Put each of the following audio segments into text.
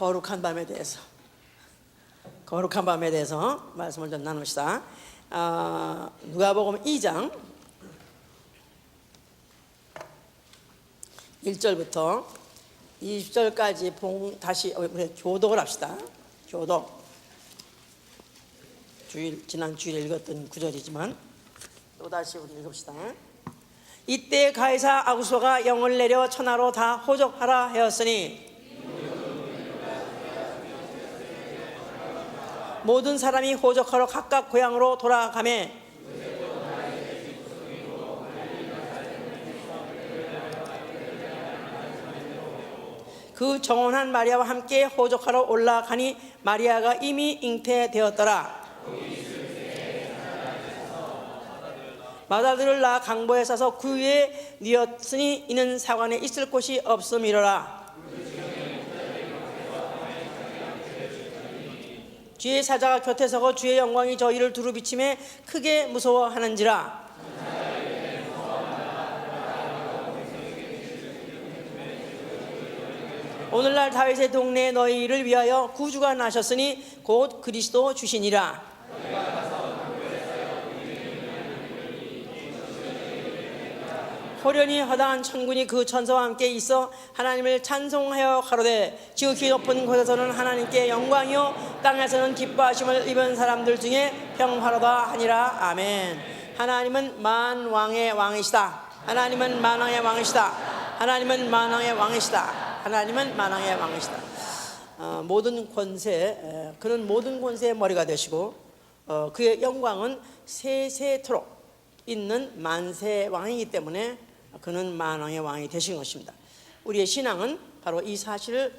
거룩한 밤에 대해서 말씀을 좀 나눕시다. 누가복음 2장 1절부터 20절까지 다시 우리 교독을 합시다. 교독. 지난 주일에 읽었던 구절이지만 또다시 우리 읽읍시다. 이때 가이사 아구소가 영을 내려 천하로 다 호적하라 하였으니 모든 사람이 호적하러 각각 고향으로 돌아가매 그 정혼한 마리아와 함께 호적하러 올라가니 마리아가 이미 잉태되었더라. 마다들을 낳아 강보에 싸서 그 위에 뉘었으니 이는 사관에 있을 곳이 없음이로라. 주의 사자가 곁에 서고 주의 영광이 저희를 두루 비침에 크게 무서워하는지라. 오늘날 다윗의 동네에 너희를 위하여 구주가 나셨으니 곧 그리스도 주시니라. 호련히 허다한 천군이 그 천사와 함께 있어 하나님을 찬송하여 가로되 지극히 높은 곳에서는 하나님께 영광이요 땅에서는 기뻐하심을 입은 사람들 중에 평화로다 하니라. 아멘. 하나님은 만왕의 왕이시다. 하나님은 만왕의 왕이시다. 하나님은 만왕의 왕이시다. 하나님은 만왕의 왕이시다. 모든 권세, 그는 모든 권세의 머리가 되시고 그의 영광은 세세토록 있는 만세 왕이기 때문에 그는 만왕의 왕이 되신 것입니다. 우리의 신앙은 바로 이 사실을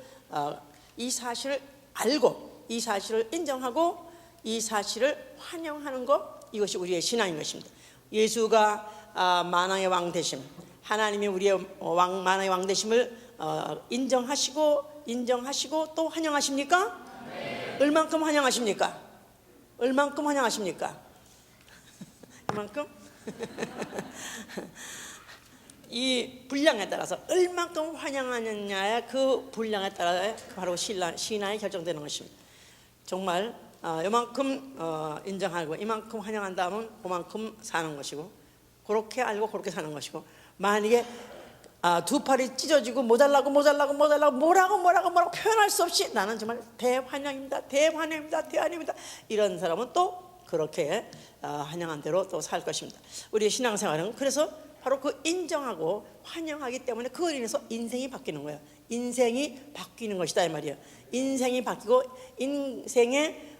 알고 이 사실을 인정하고 이 사실을 환영하는 것, 이것이 우리의 신앙인 것입니다. 예수가 만왕의 왕 되심, 하나님이 우리의 만왕의 왕 되심을 인정하시고 또 환영하십니까? 네. 얼만큼 환영하십니까? 얼만큼 환영하십니까? 이만큼? 이 분량에 따라서 얼만큼 환영하느냐의 그 분량에 따라 바로 신앙이 결정되는 것입니다. 정말 이만큼 인정하고 이만큼 환영한다면 그만큼 사는 것이고, 그렇게 알고 그렇게 사는 것이고, 만약에 두 팔이 찢어지고 모자라고 뭐라고 표현할 수 없이 나는 정말 대환영입니다 이런 사람은 또 그렇게 환영한 대로 또 살 것입니다. 우리의 신앙생활은 그래서 바로 그 인정하고 환영하기 때문에 그걸 인해서 인생이 바뀌는 거예요. 인생이 바뀌는 것이다 이 말이에요. 인생이 바뀌고 인생의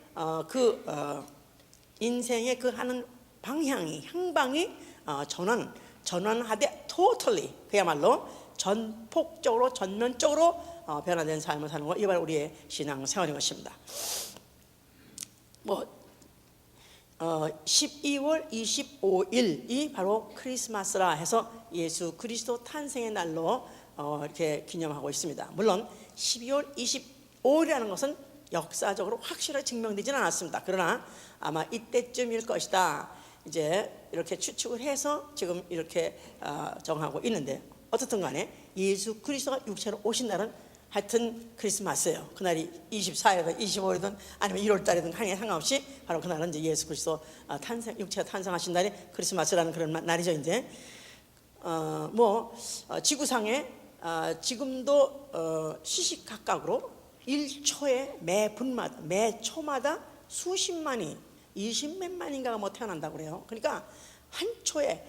인생의 그 하는 향방이 전환하되 totally, 그야말로 전폭적으로 전면적으로 변화된 삶을 사는 것, 이게 바로 우리의 신앙생활인 것입니다. 12월 25일이 바로 크리스마스라 해서 예수 그리스도 탄생의 날로 이렇게 기념하고 있습니다. 물론 12월 25일이라는 것은 역사적으로 확실하게 증명되지는 않았습니다. 그러나 아마 이때쯤일 것이다, 이제 이렇게 추측을 해서 지금 이렇게 정하고 있는데, 어떻든 간에 예수 그리스도가 육체로 오신 날은 하여튼 크리스마스예요. 그날이 24일이든 25일이든 아니면 1월달이든 항해 상관없이 바로 그날은 이제 예수 그리스도 육체가 탄생하신 날이 크리스마스라는 그런 날이죠. 이제 지구상에 지금도 시시각각으로 1초에 매 초마다 수십만이 20몇 만인가가 태어난다고 그래요. 그러니까 한 초에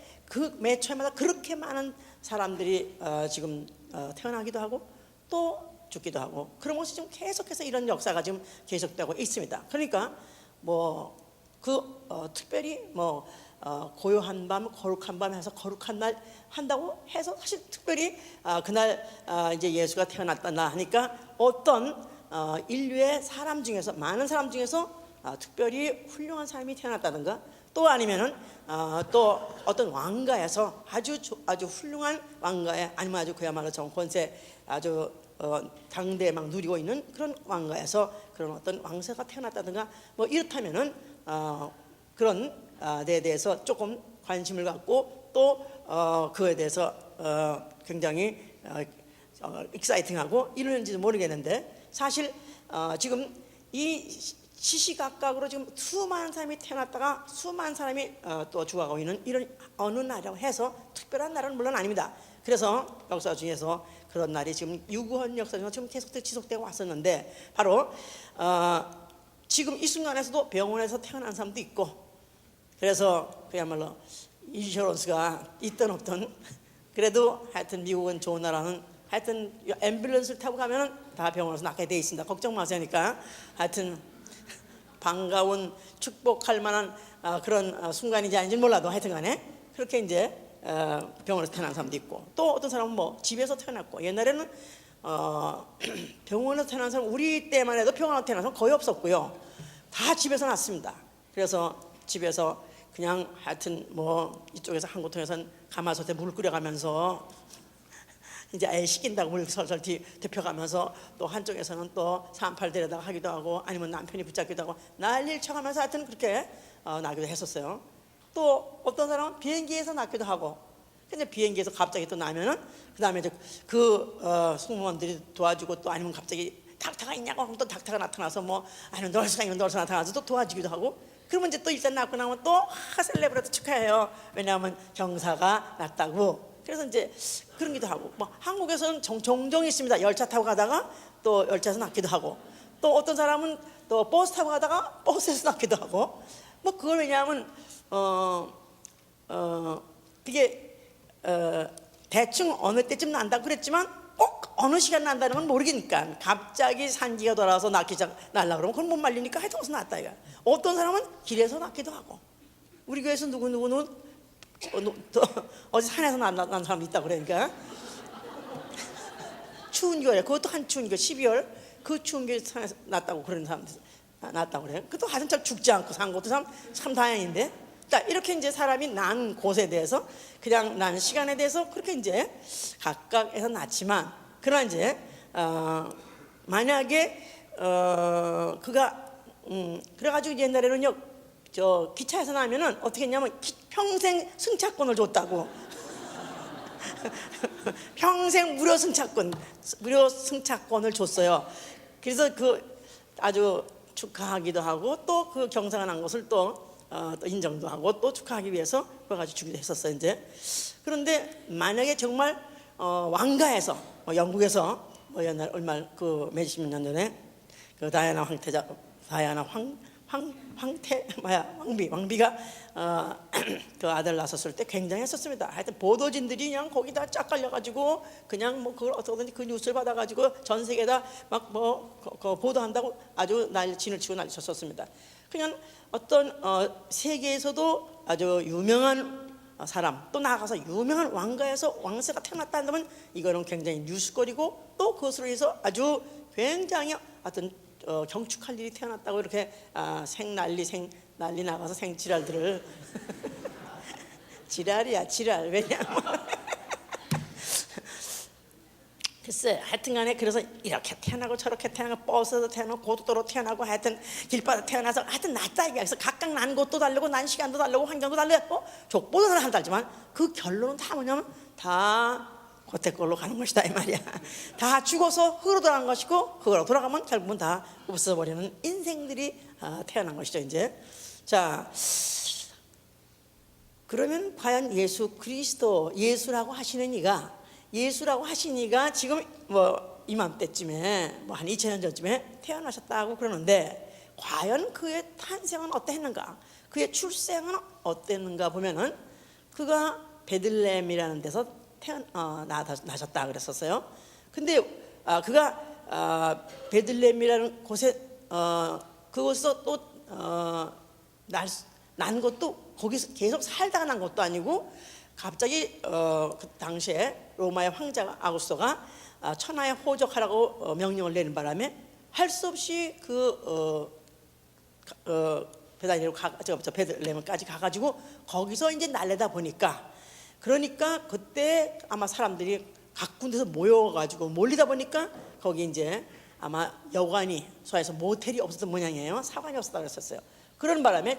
매 초마다 그렇게 많은 사람들이 지금 태어나기도 하고 또 죽기도 하고, 그런 것이 지금 계속해서 이런 역사가 지금 계속되고 있습니다. 그러니까 특별히 고요한 밤, 거룩한 밤 해서 거룩한 날 한다고 해서 사실 특별히 그날 이제 예수가 태어났다 하니까 어떤 인류의 사람 중에서, 많은 사람 중에서 특별히 훌륭한 사람이 태어났다든가, 또 아니면은 또 어떤 왕가에서 아주 훌륭한 왕가에, 아니면 아주 그야말로 정권세 아주 당대에 막 누리고 있는 그런 왕가에서 그런 어떤 왕세가 태어났다든가 이렇다면은 그런 데에 대해서 조금 관심을 갖고 또 그에 대해서 굉장히 익사이팅하고 이러는지도 모르겠는데, 사실 지금 이 시시각각으로 지금 수많은 사람이 태어났다가 수많은 사람이 또 죽어가고 있는 이런 어느 날이라고 해서 특별한 날은 물론 아닙니다. 그래서 역사 중에서 그런 날이 지금 유구한 역사 중에서 지금 계속 지속되고 왔었는데, 바로 지금 이 순간에서도 병원에서 태어난 사람도 있고, 그래서 그야말로 인슈런스가 있든 없든 그래도 하여튼 미국은 좋은 나라는 하여튼 앰뷸런스를 타고 가면은 다 병원에서 낫게 돼 있습니다. 걱정 마세요니까. 하여튼 반가운 축복할 만한 그런 순간인지 아닌지 몰라도 하여튼간에 그렇게 이제 병원에서 태어난 사람도 있고, 또 어떤 사람은 뭐 집에서 태어났고, 옛날에는 병원에서 태어난 사람, 우리 때만 해도 병원에서 태어난 사람 거의 없었고요. 다 집에서 났습니다. 그래서 집에서 그냥 하여튼 뭐 이쪽에서 한 곳통에서는 가마솥에 물 끓여가면서 이제 애 시킨다고 물 설설 데펴가면서, 또 한쪽에서는 또 산팔 데려다가 하기도 하고, 아니면 남편이 붙잡기도 하고 난리를 쳐가면서 하여튼 그렇게 나기도 했었어요. 또 어떤 사람은 비행기에서 낳기도 하고. 근데 비행기에서 갑자기 또 나면은 그 다음에 이제 승무원들이 도와주고, 또 아니면 갑자기 닥터가 있냐고 하면 또 닥터가 나타나서, 뭐 아니면 널스가 있는 널스가 나타나서 또 도와주기도 하고. 그러면 이제 또 일단 낳고 나면 또 셀레브레이트 축하해요. 왜냐하면 경사가 났다고. 그래서 이제 그런 기도 하고, 뭐 한국에서는 종종 있습니다. 열차 타고 가다가 또 열차에서 낳기도 하고, 또 어떤 사람은 또 버스 타고 가다가 버스에서 낳기도 하고. 뭐 그걸 왜냐하면 그게 대충 어느 때쯤 난다고 그랬지만 꼭 어느 시간 난다는 건 모르니까, 갑자기 산기가 돌아와서 낳으려고 그러면 그건 못 말리니까 하여튼 어디서 낳았다 이거. 어떤 사람은 길에서 낳기도 하고. 우리 교회에서 누구누구는 어디 산에서 난 사람도 있다고 그러니까. 추운 겨울에, 그것도 한 추운 겨울 12월 그 추운 겨울에 산에서 낳았다고 그러는 사람들 낳았다고 그래요. 그것도 하여튼 잘 죽지 않고 산 것도 참 다행인데. 자, 이렇게 이제 사람이 난 곳에 대해서, 그냥 난 시간에 대해서 그렇게 이제 각각에서 낳지만, 그러나 이제 만약에 그가 그래가지고 옛날에는요, 저 기차에서 나면은 어떻게 했냐면 평생 승차권을 줬다고. 평생 무료 승차권을 줬어요. 그래서 그 아주 축하하기도 하고, 또 그 경사가 난 것을 또 인정도 하고, 또 축하하기 위해서 그걸 가지고 주기도 했었어요 이제. 그런데 만약에 정말 왕가에서, 영국에서 옛날 얼마 그 몇십 년 전에 그 다이아나 왕비가 그 아들 낳았을 때 굉장했었습니다. 하여튼 보도진들이 그냥 거기다 쫙 깔려가지고 그냥 뭐 그걸 어떻게든지 그 뉴스를 받아가지고 전 세계에다 막 뭐 보도한다고 아주 진을 치고 난리쳤었습니다. 그냥 어떤 세계에서도 아주 유명한 사람, 또 나아가서 유명한 왕가에서 왕세가 태어났다 한다면 이거는 굉장히 뉴스거리고, 또 그것으로 해서 아주 굉장히 어떤 경축할 일이 태어났다고 이렇게 생난리 나가서 생지랄들을 지랄이야 지랄. 왜냐면 글쎄 하여튼간에 그래서 이렇게 태어나고 저렇게 태어나고, 버스에서 태어나고 고속도로 태어나고, 하여튼 길바닥 태어나서 하여튼 낫다 이게. 그래서 각각 난 곳도 다르고 난 시간도 다르고 환경도 다르고 족보도 하나 다르지만 그 결론은 다 뭐냐면 다 그때 걸로 가는 것이다 이 말이야. 다 죽어서 흙으로 돌아간 것이고, 흙으로 돌아가면 결국은 다 없어버리는 인생들이 태어난 것이죠 이제. 자, 그러면 과연 예수 그리스도, 예수라고 하시는 이가 지금 뭐 이맘때쯤에 뭐 한 2000년 전쯤에 태어나셨다고 그러는데, 과연 그의 탄생은 어땠는가, 그의 출생은 어땠는가 보면은 그가 베들레헴이라는 데서 나셨다 그랬었어요. 근데 그가 베들레헴이라는 곳에 그곳에서 또 난 것도 거기서 계속 살다가 난 것도 아니고, 갑자기 그 당시에 로마의 황자 아구스토가 천하에 호적하라고 명령을 내린 바람에 할 수 없이 베들레헴까지 가가지고 거기서 이제 날래다 보니까, 그러니까 그때 아마 사람들이 각 군데서 모여가지고 몰리다 보니까 거기 이제 아마 여관이, 소에서 모텔이 없었던 모양이에요. 사관이 없었다 그랬었어요. 그런 바람에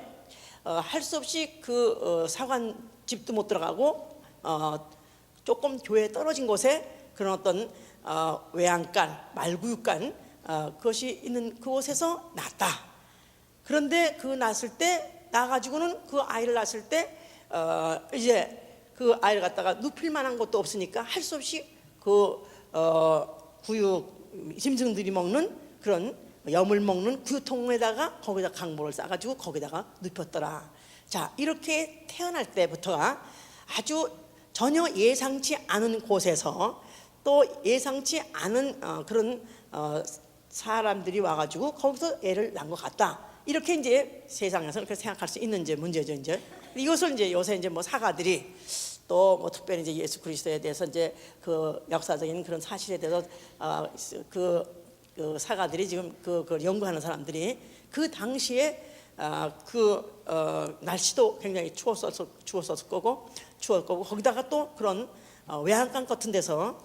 할 수 없이 그 사관 집도 못 들어가고, 조금 교회에 떨어진 곳에 그런 어떤 외양간, 말구육간, 그것이 있는 그곳에서 낳았다. 그런데 그 낳았을 때 나가지고는 그 아이를 낳았을 때 이제 그 아이를 갖다가 눕힐 만한 것도 없으니까 할 수 없이 그 구육 짐승들이 먹는 그런 염을 먹는 구유통에다가 거기다 강물을 싸가지고 거기다가 눕혔더라. 자, 이렇게 태어날 때부터가 아주 전혀 예상치 않은 곳에서 또 예상치 않은 그런 사람들이 와가지고 거기서 애를 낳은 것 같다. 이렇게 이제 세상에서 그렇게 생각할 수 있는 이제 문제죠. 이제 이것을 이제 요새 이제 뭐 사가들이 또 뭐 특별히 이제 예수 그리스도에 대해서 이제 그 역사적인 그런 사실에 대해서 그 사가들이 지금 그 연구하는 사람들이 그 당시에 날씨도 굉장히 추웠었을 거고 거기다가 또 그런 외양간 같은 데서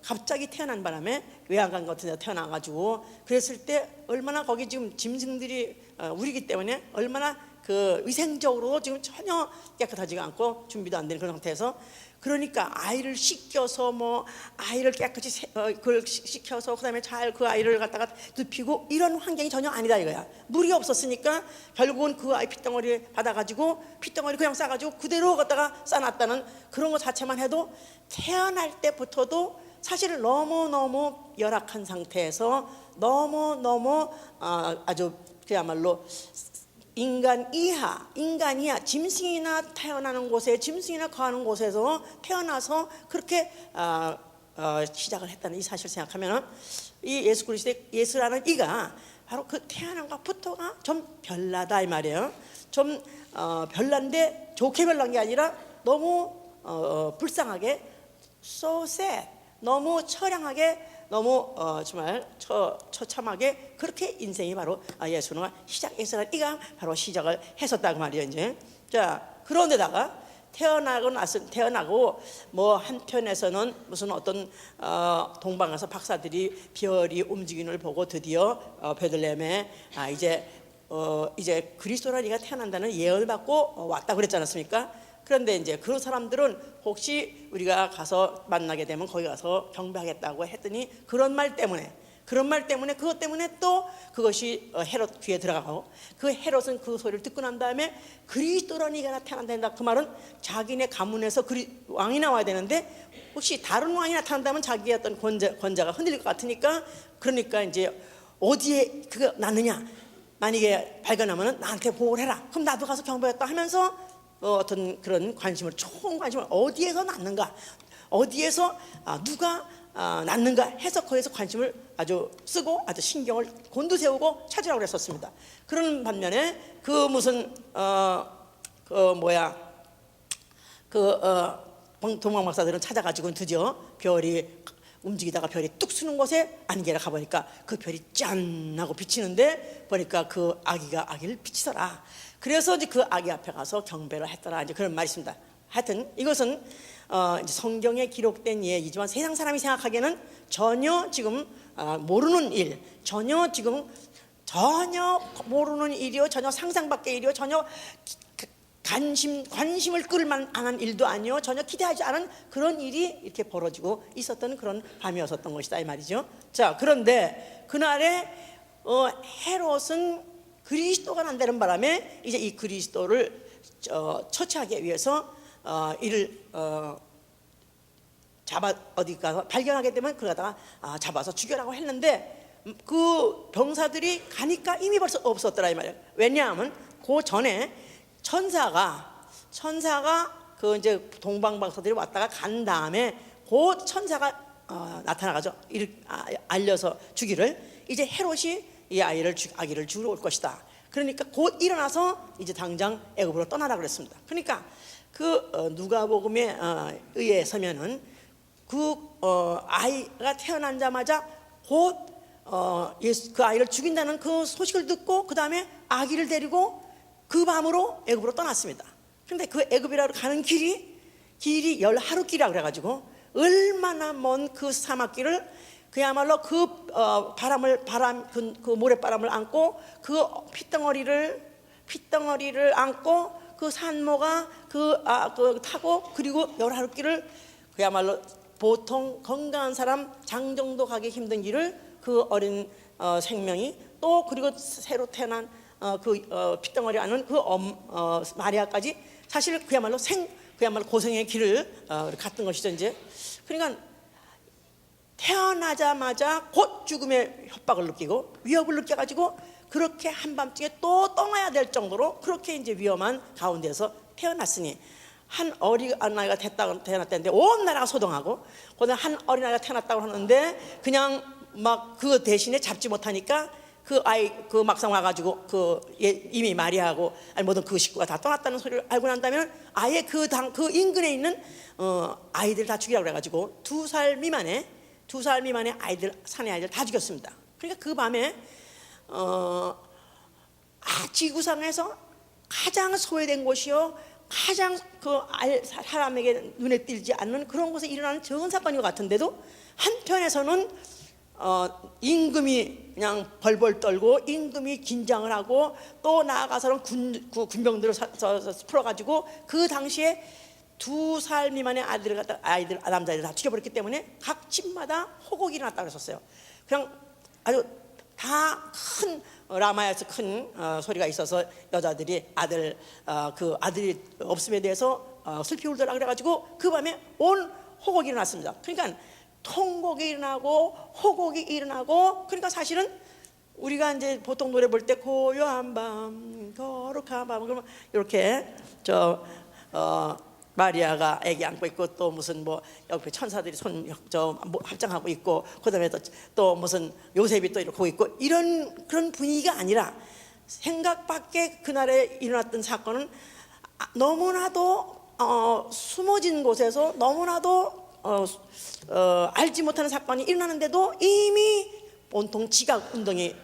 갑자기 태어난 바람에 외양간 같은 데서 태어나가지고 그랬을 때 얼마나 거기 지금 짐승들이 우리기 때문에 얼마나 그 위생적으로 지금 전혀 깨끗하지가 않고 준비도 안 되는 그런 상태에서 그러니까 아이를 씻겨서 뭐 아이를 깨끗이 그걸 씻겨서 그다음에 잘 그 아이를 갖다가 눕히고 이런 환경이 전혀 아니다 이거야. 물이 없었으니까 결국은 그 아이 핏덩어리 받아가지고 핏덩어리 그냥 싸가지고 그대로 갖다가 싸놨다는 그런 것 자체만 해도 태어날 때부터도 사실 너무너무 열악한 상태에서 너무너무 아주 그야말로 인간 이하 짐승이나 태어나는 곳에 짐승이나 거하는 곳에서 태어나서 그렇게 시작을 했다는 이 사실을 생각하면 이 예수 그리스도의 예수라는 이가 바로 그 태어난 것부터가 좀 별나다 이 말이에요. 좀 별난데 좋게 별난 게 아니라 너무 불쌍하게 so sad 너무 처량하게 너무 정말 처참하게 그렇게 인생이 바로 예수는 시작해서 이가 바로 시작을 했었다고 말이에요. 이제 자 그런데다가 태어나고 뭐 한편에서는 무슨 어떤 동방에서 박사들이 별이 움직이는 걸 보고 드디어 베들레헴에 이제 그리스도라 이가 태어난다는 예언을 받고 왔다 그랬지 않았습니까? 그런데 이제 그 사람들은 혹시 우리가 가서 만나게 되면 거기 가서 경배하겠다고 했더니 그런 말 때문에 그것 때문에 또 그것이 헤롯 귀에 들어가고 그 헤롯은 그 소리를 듣고 난 다음에 그리스도라는 이가 나타난다. 그 말은 자기네 가문에서 왕이 나와야 되는데 혹시 다른 왕이 나타난다면 자기의 어떤 권자가 흔들릴 것 같으니까 그러니까 이제 어디에 그가 났느냐 만약에 발견하면 나한테 보고를 해라. 그럼 나도 가서 경배했다 하면서 어떤 그런 좋은 관심을 어디에서 낳는가, 어디에서 누가 낳는가 해서 거기서 관심을 아주 쓰고 아주 신경을 곤두세우고 찾으라고 그랬었습니다. 그런 반면에 동방 박사들은 찾아가지고 드디어 별이 움직이다가 별이 뚝 쓰는 곳에 안개가 가보니까 그 별이 짠 하고 비치는데 보니까 그 아기를 비치더라. 그래서 이제 그 아기 앞에 가서 경배를 했더라. 이제 그런 말이 있습니다. 하여튼 이것은 이제 성경에 기록된 얘기지만 세상 사람이 생각하기에는 전혀 지금 모르는 일, 전혀 모르는 일이요, 전혀 상상 밖의 일이요, 전혀 관심을 끌 만한 일도 아니요, 전혀 기대하지 않은 그런 일이 이렇게 벌어지고 있었던 그런 밤이었던 것이다 이 말이죠. 자, 그런데 그날에 헤롯은 그리스도가 난다는 바람에 이제 이 그리스도를 처치하기 위해서 이를 어디 가서 발견하게 되면 그러다가 잡아서 죽여라고 했는데 그 병사들이 가니까 이미 벌써 없었더라 이 말이에요. 왜냐하면 그 전에 천사가 그 이제 동방 박사들이 왔다가 간 다음에 그 천사가 나타나가죠. 알려서 주기를 이제 헤롯이 이 아기를 주러 올 것이다. 그러니까 곧 일어나서 이제 당장 애굽으로 떠나라 그랬습니다. 그러니까 그 누가복음에 의해서면은 그 아이가 태어나자마자 곧 그 아이를 죽인다는 그 소식을 듣고 그 다음에 아기를 데리고 그 밤으로 애굽으로 떠났습니다. 그런데 그 애굽이라고 가는 길이 10하루길이라고 그래가지고 얼마나 먼 그 사막길을 그야말로 그 모래바람을 안고 그 핏덩어리를 안고 그 산모가 타고 그리고 10하루길을 그야말로 보통 건강한 사람 장정도 가기 힘든 길을 그 어린 생명이 또 그리고 새로 태어난 핏덩어리 안은 마리아까지 사실 그야말로 고생의 길을 갔던 것이죠. 이제 그러니까 태어나자마자 곧 죽음의 협박을 느끼고 위협을 느껴가지고 그렇게 한밤중에 또 떠나야 될 정도로 그렇게 이제 위험한 가운데서 태어났으니, 한 어린아이가 태어났다는데 온 나라가 소동하고, 그다음 한 어린아이가 태어났다고 하는데 그냥 막 그 대신에 잡지 못하니까 그 아이 막상 와가지고 이미 마리아하고 아니 모든 그 식구가 다 떠났다는 소리를 알고 난다면 아예 그 인근에 있는 아이들 다 죽이라고 그래가지고 2살 미만의 아이들, 사내 아이들 다 죽였습니다. 그러니까 그 밤에 지구상에서 가장 소외된 곳이요, 가장 사람에게 눈에 띄지 않는 그런 곳에 일어나는 적은 사건인 것 같은데도 한편에서는 임금이 그냥 벌벌 떨고 임금이 긴장을 하고 또 나아가서는 군병들을 풀어가지고 그 당시에 2살 미만의 남자애들 다 죽여버렸기 때문에 각 집마다 호곡이 일어났다고 그랬었어요. 그냥 아주 다 큰 라마에서 큰 소리가 있어서 여자들이 아들이 없음에 대해서 슬피 울더라 그래가지고 그 밤에 온 호곡이 일어났습니다. 그러니까 통곡이 일어나고 호곡이 일어나고, 그러니까 사실은 우리가 이제 보통 노래 볼 때 고요한 밤 거룩한 밤 그러면 이렇게 마리아가 아기 안고 있고 또 무슨 뭐 옆에 천사들이 합장하고 있고 그다음에 또 무슨 요셉이 또 이렇게 있고 이런 그런 분위기가 아니라 생각 밖에 그날에 일어났던 사건은 너무나도 숨어진 곳에서 너무나도 알지 못하는 사건이 일어나는데도 이미 온통 지각 운동이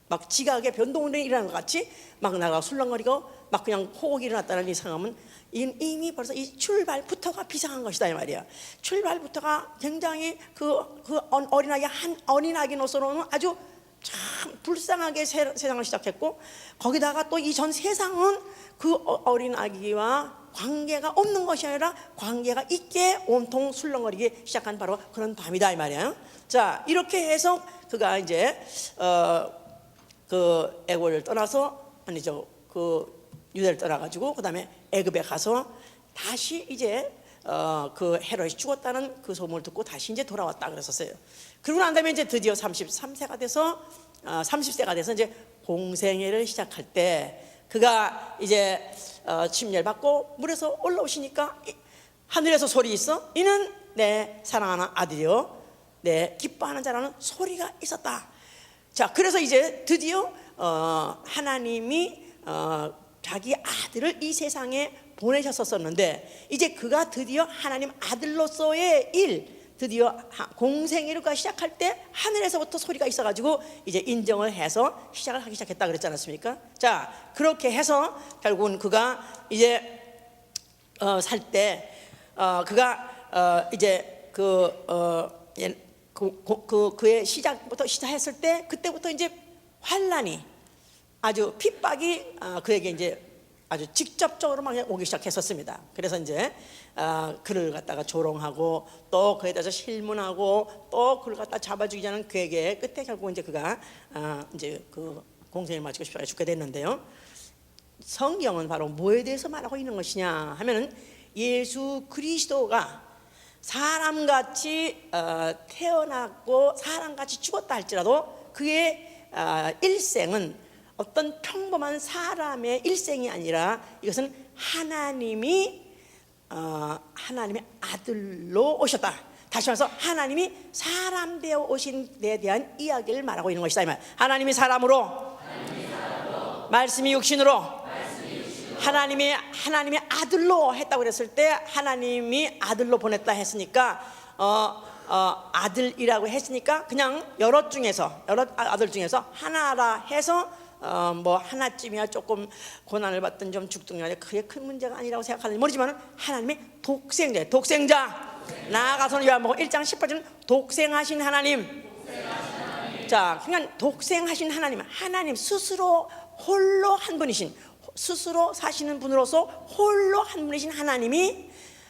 막 지각의 변동 운동이 일어나는 것 같이 막 나가 술렁거리고 막 그냥 호곡이 일어났다는 이 상황은 이미 벌써 이 출발부터가 비상한 것이다 이 말이야. 출발부터가 굉장히 그 어린아기로서는 아주 참 불쌍하게 세상을 시작했고, 거기다가 또 이 전 세상은 그 어린아기와 관계가 없는 것이 아니라 관계가 있게 온통 술렁거리기 시작한 바로 그런 밤이다 이 말이야. 자, 이렇게 해서 그가 이제 그 애고를 떠나서 유대를 떠나가지고 그다음에 애굽에 가서 다시 이제 그 헤롯이 죽었다는 그 소문을 듣고 다시 이제 돌아왔다 그랬었어요. 그러고 난 다음에 이제 드디어 30세가 돼서 이제 공생애를 시작할 때 그가 이제 침례를 받고 물에서 올라오시니까 하늘에서 소리 있어. 이는 내 사랑하는 아들이요 내 기뻐하는 자라는 소리가 있었다. 자, 그래서 이제 드디어 하나님이 자기 아들을 이 세상에 보내셨었는데 이제 그가 드디어 하나님 아들로서의 드디어 공생애를 시작할 때 하늘에서부터 소리가 있어가지고 이제 인정을 해서 시작을 하기 시작했다 그랬지 않았습니까? 자, 그렇게 해서 결국은 그가 이제 살 때 그가 이제 그의 시작했을 때 그때부터 이제 환란이 아주 핍박이 그에게 이제 아주 직접적으로 막 오기 시작했었습니다. 그래서 이제 그를 갖다가 조롱하고 또 그에 대해서 실문하고 또 그를 갖다 잡아 죽이자는 계획의 끝에 결국 이제 그가 이제 그 공생을 마치고 싶어서 죽게 됐는데요. 성경은 바로 뭐에 대해서 말하고 있는 것이냐 하면은 예수 그리스도가 사람같이 태어났고 사람같이 죽었다 할지라도 그의 일생은 어떤 평범한 사람의 일생이 아니라 이것은 하나님의 아들로 오셨다. 다시 말해서 하나님이 사람 되어 오신 데 대한 이야기를 말하고 있는 것이다. 하나님이 사람으로 말씀이 육신으로 하나님의 아들로 했다고 그랬을 때 하나님이 아들로 보냈다 했으니까 아들이라고 했으니까 그냥 여러 아들 중에서 하나라 해서 뭐 하나쯤이야 조금 고난을 받든 좀 죽든 그게 큰 문제가 아니라고 생각하는지 모르지만 하나님의 독생자 나아가서는 요한복음 1장 18절은 독생하신 하나님. 자, 그러니까 독생하신 하나님 스스로 홀로 한 분이신, 스스로 사시는 분으로서 홀로 한 분이신 하나님이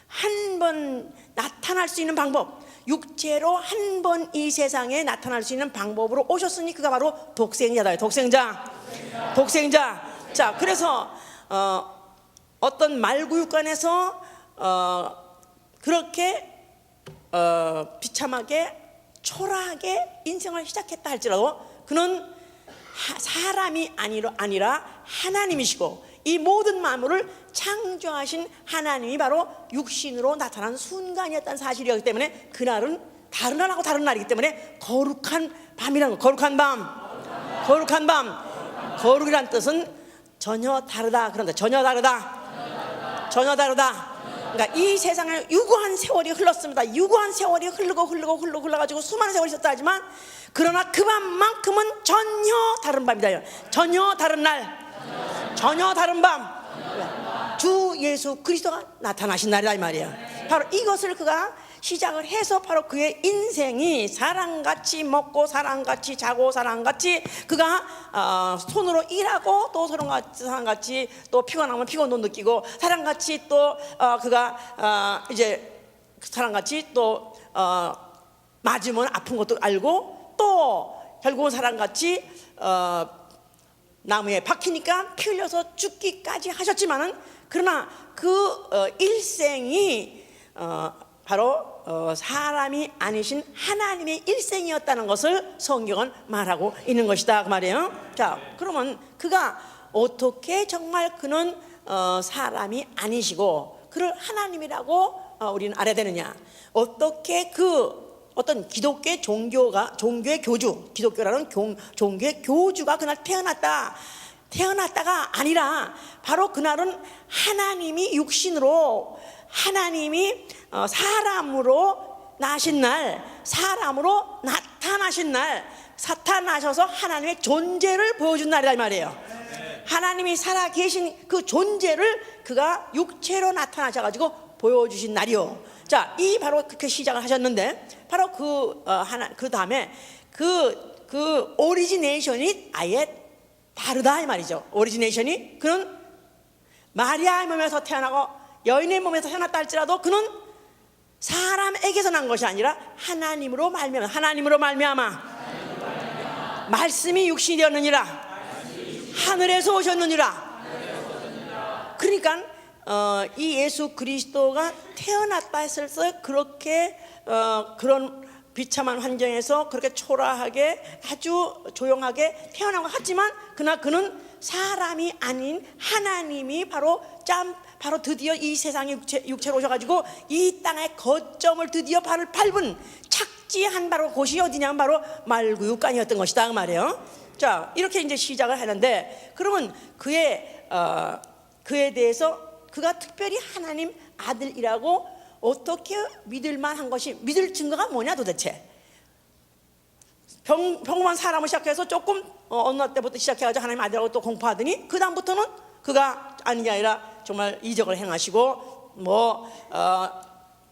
한 번 나타날 수 있는 방법, 육체로 한 번 이 세상에 나타날 수 있는 방법으로 오셨으니 그가 바로 독생자다. 독생자. 자, 그래서 어떤 말구육관에서 그렇게 비참하게 초라하게 인생을 시작했다 할지라도 그는 사람이 아니라 하나님이시고 이 모든 만물을 창조하신 하나님이 바로 육신으로 나타난 순간이었다는 사실이었기 때문에 그날은 다른 날하고 다른 날이기 때문에 거룩한 밤이라는 거. 거룩한 밤. 거룩이란 뜻은 전혀 다르다. 그런데 전혀 다르다. 그러니까 이 세상에 유구한 세월이 흘렀습니다. 유구한 세월이 흘러가지고 수많은 세월이 있었다 하지만 그러나 그 밤만큼은 전혀 다른 밤이다. 전혀 다른 날, 전혀 다른 밤. 주 예수 그리스도가 나타나신 날이다 이 말이에요. 바로 이것을 그가 시작을 해서 바로 그의 인생이 사람같이 먹고 사람같이 자고 사람같이 그가 손으로 일하고 또 사람같이 또 피곤하면 피곤도 느끼고 사람같이 또 그가 이제 사람같이 또 맞으면 아픈 것도 알고 또 결국은 사람같이 나무에 박히니까 피 흘려서 죽기까지 하셨지만은 그러나 그 일생이 바로 사람이 아니신 하나님의 일생이었다는 것을 성경은 말하고 있는 것이다 그 말이에요. 자, 그러면 그가 어떻게 정말 그는 사람이 아니시고 그를 하나님이라고 우리는 알아야 되느냐? 어떻게 그 어떤 기독교의 종교의 교주, 기독교라는 종교의 교주가 그날 태어났다가 아니라 바로 그날은 하나님이 육신으로 하나님이 사람으로 나신 날, 사람으로 나타나신 날, 나타나셔서 하나님의 존재를 보여준 날이란 말이에요. 하나님이 살아계신 그 존재를 그가 육체로 나타나셔가지고 보여주신 날이요. 자, 이 바로 그렇게 시작을 하셨는데 바로 그 다음에 그 오리지네이션이 아예 다르다 이 말이죠. 오리지네이션이 그는 마리아의 몸에서 태어나고 여인의 몸에서 태어났다 할지라도 그는 사람에게서 난 것이 아니라 하나님으로 말미암아 말씀이 육신이 되었느니라 하늘에서 오셨느니라. 그러니까 이 예수 그리스도가 태어났다 했을 때 그렇게 그런 비참한 환경에서 그렇게 초라하게 아주 조용하게 태어난 것 같지만 그러나 그는 사람이 아닌 하나님이 바로 드디어 이 세상에 육체로 오셔가지고 이 땅의 거점을 드디어 발을 밟은 착지한 바로 곳이 어디냐면 바로 말구육간이었던 것이다 그 말이에요. 자, 이렇게 이제 시작을 하는데 그러면 그에 대해서 그가 특별히 하나님 아들이라고 어떻게 믿을만한 것이 믿을 증거가 뭐냐 도대체. 평범한 사람을 시작해서 조금 어느 때부터 시작해가지고 하나님 아들이라고 또 공부하더니 그 다음부터는 그가 아닌 게 아니라 정말 이적을 행하시고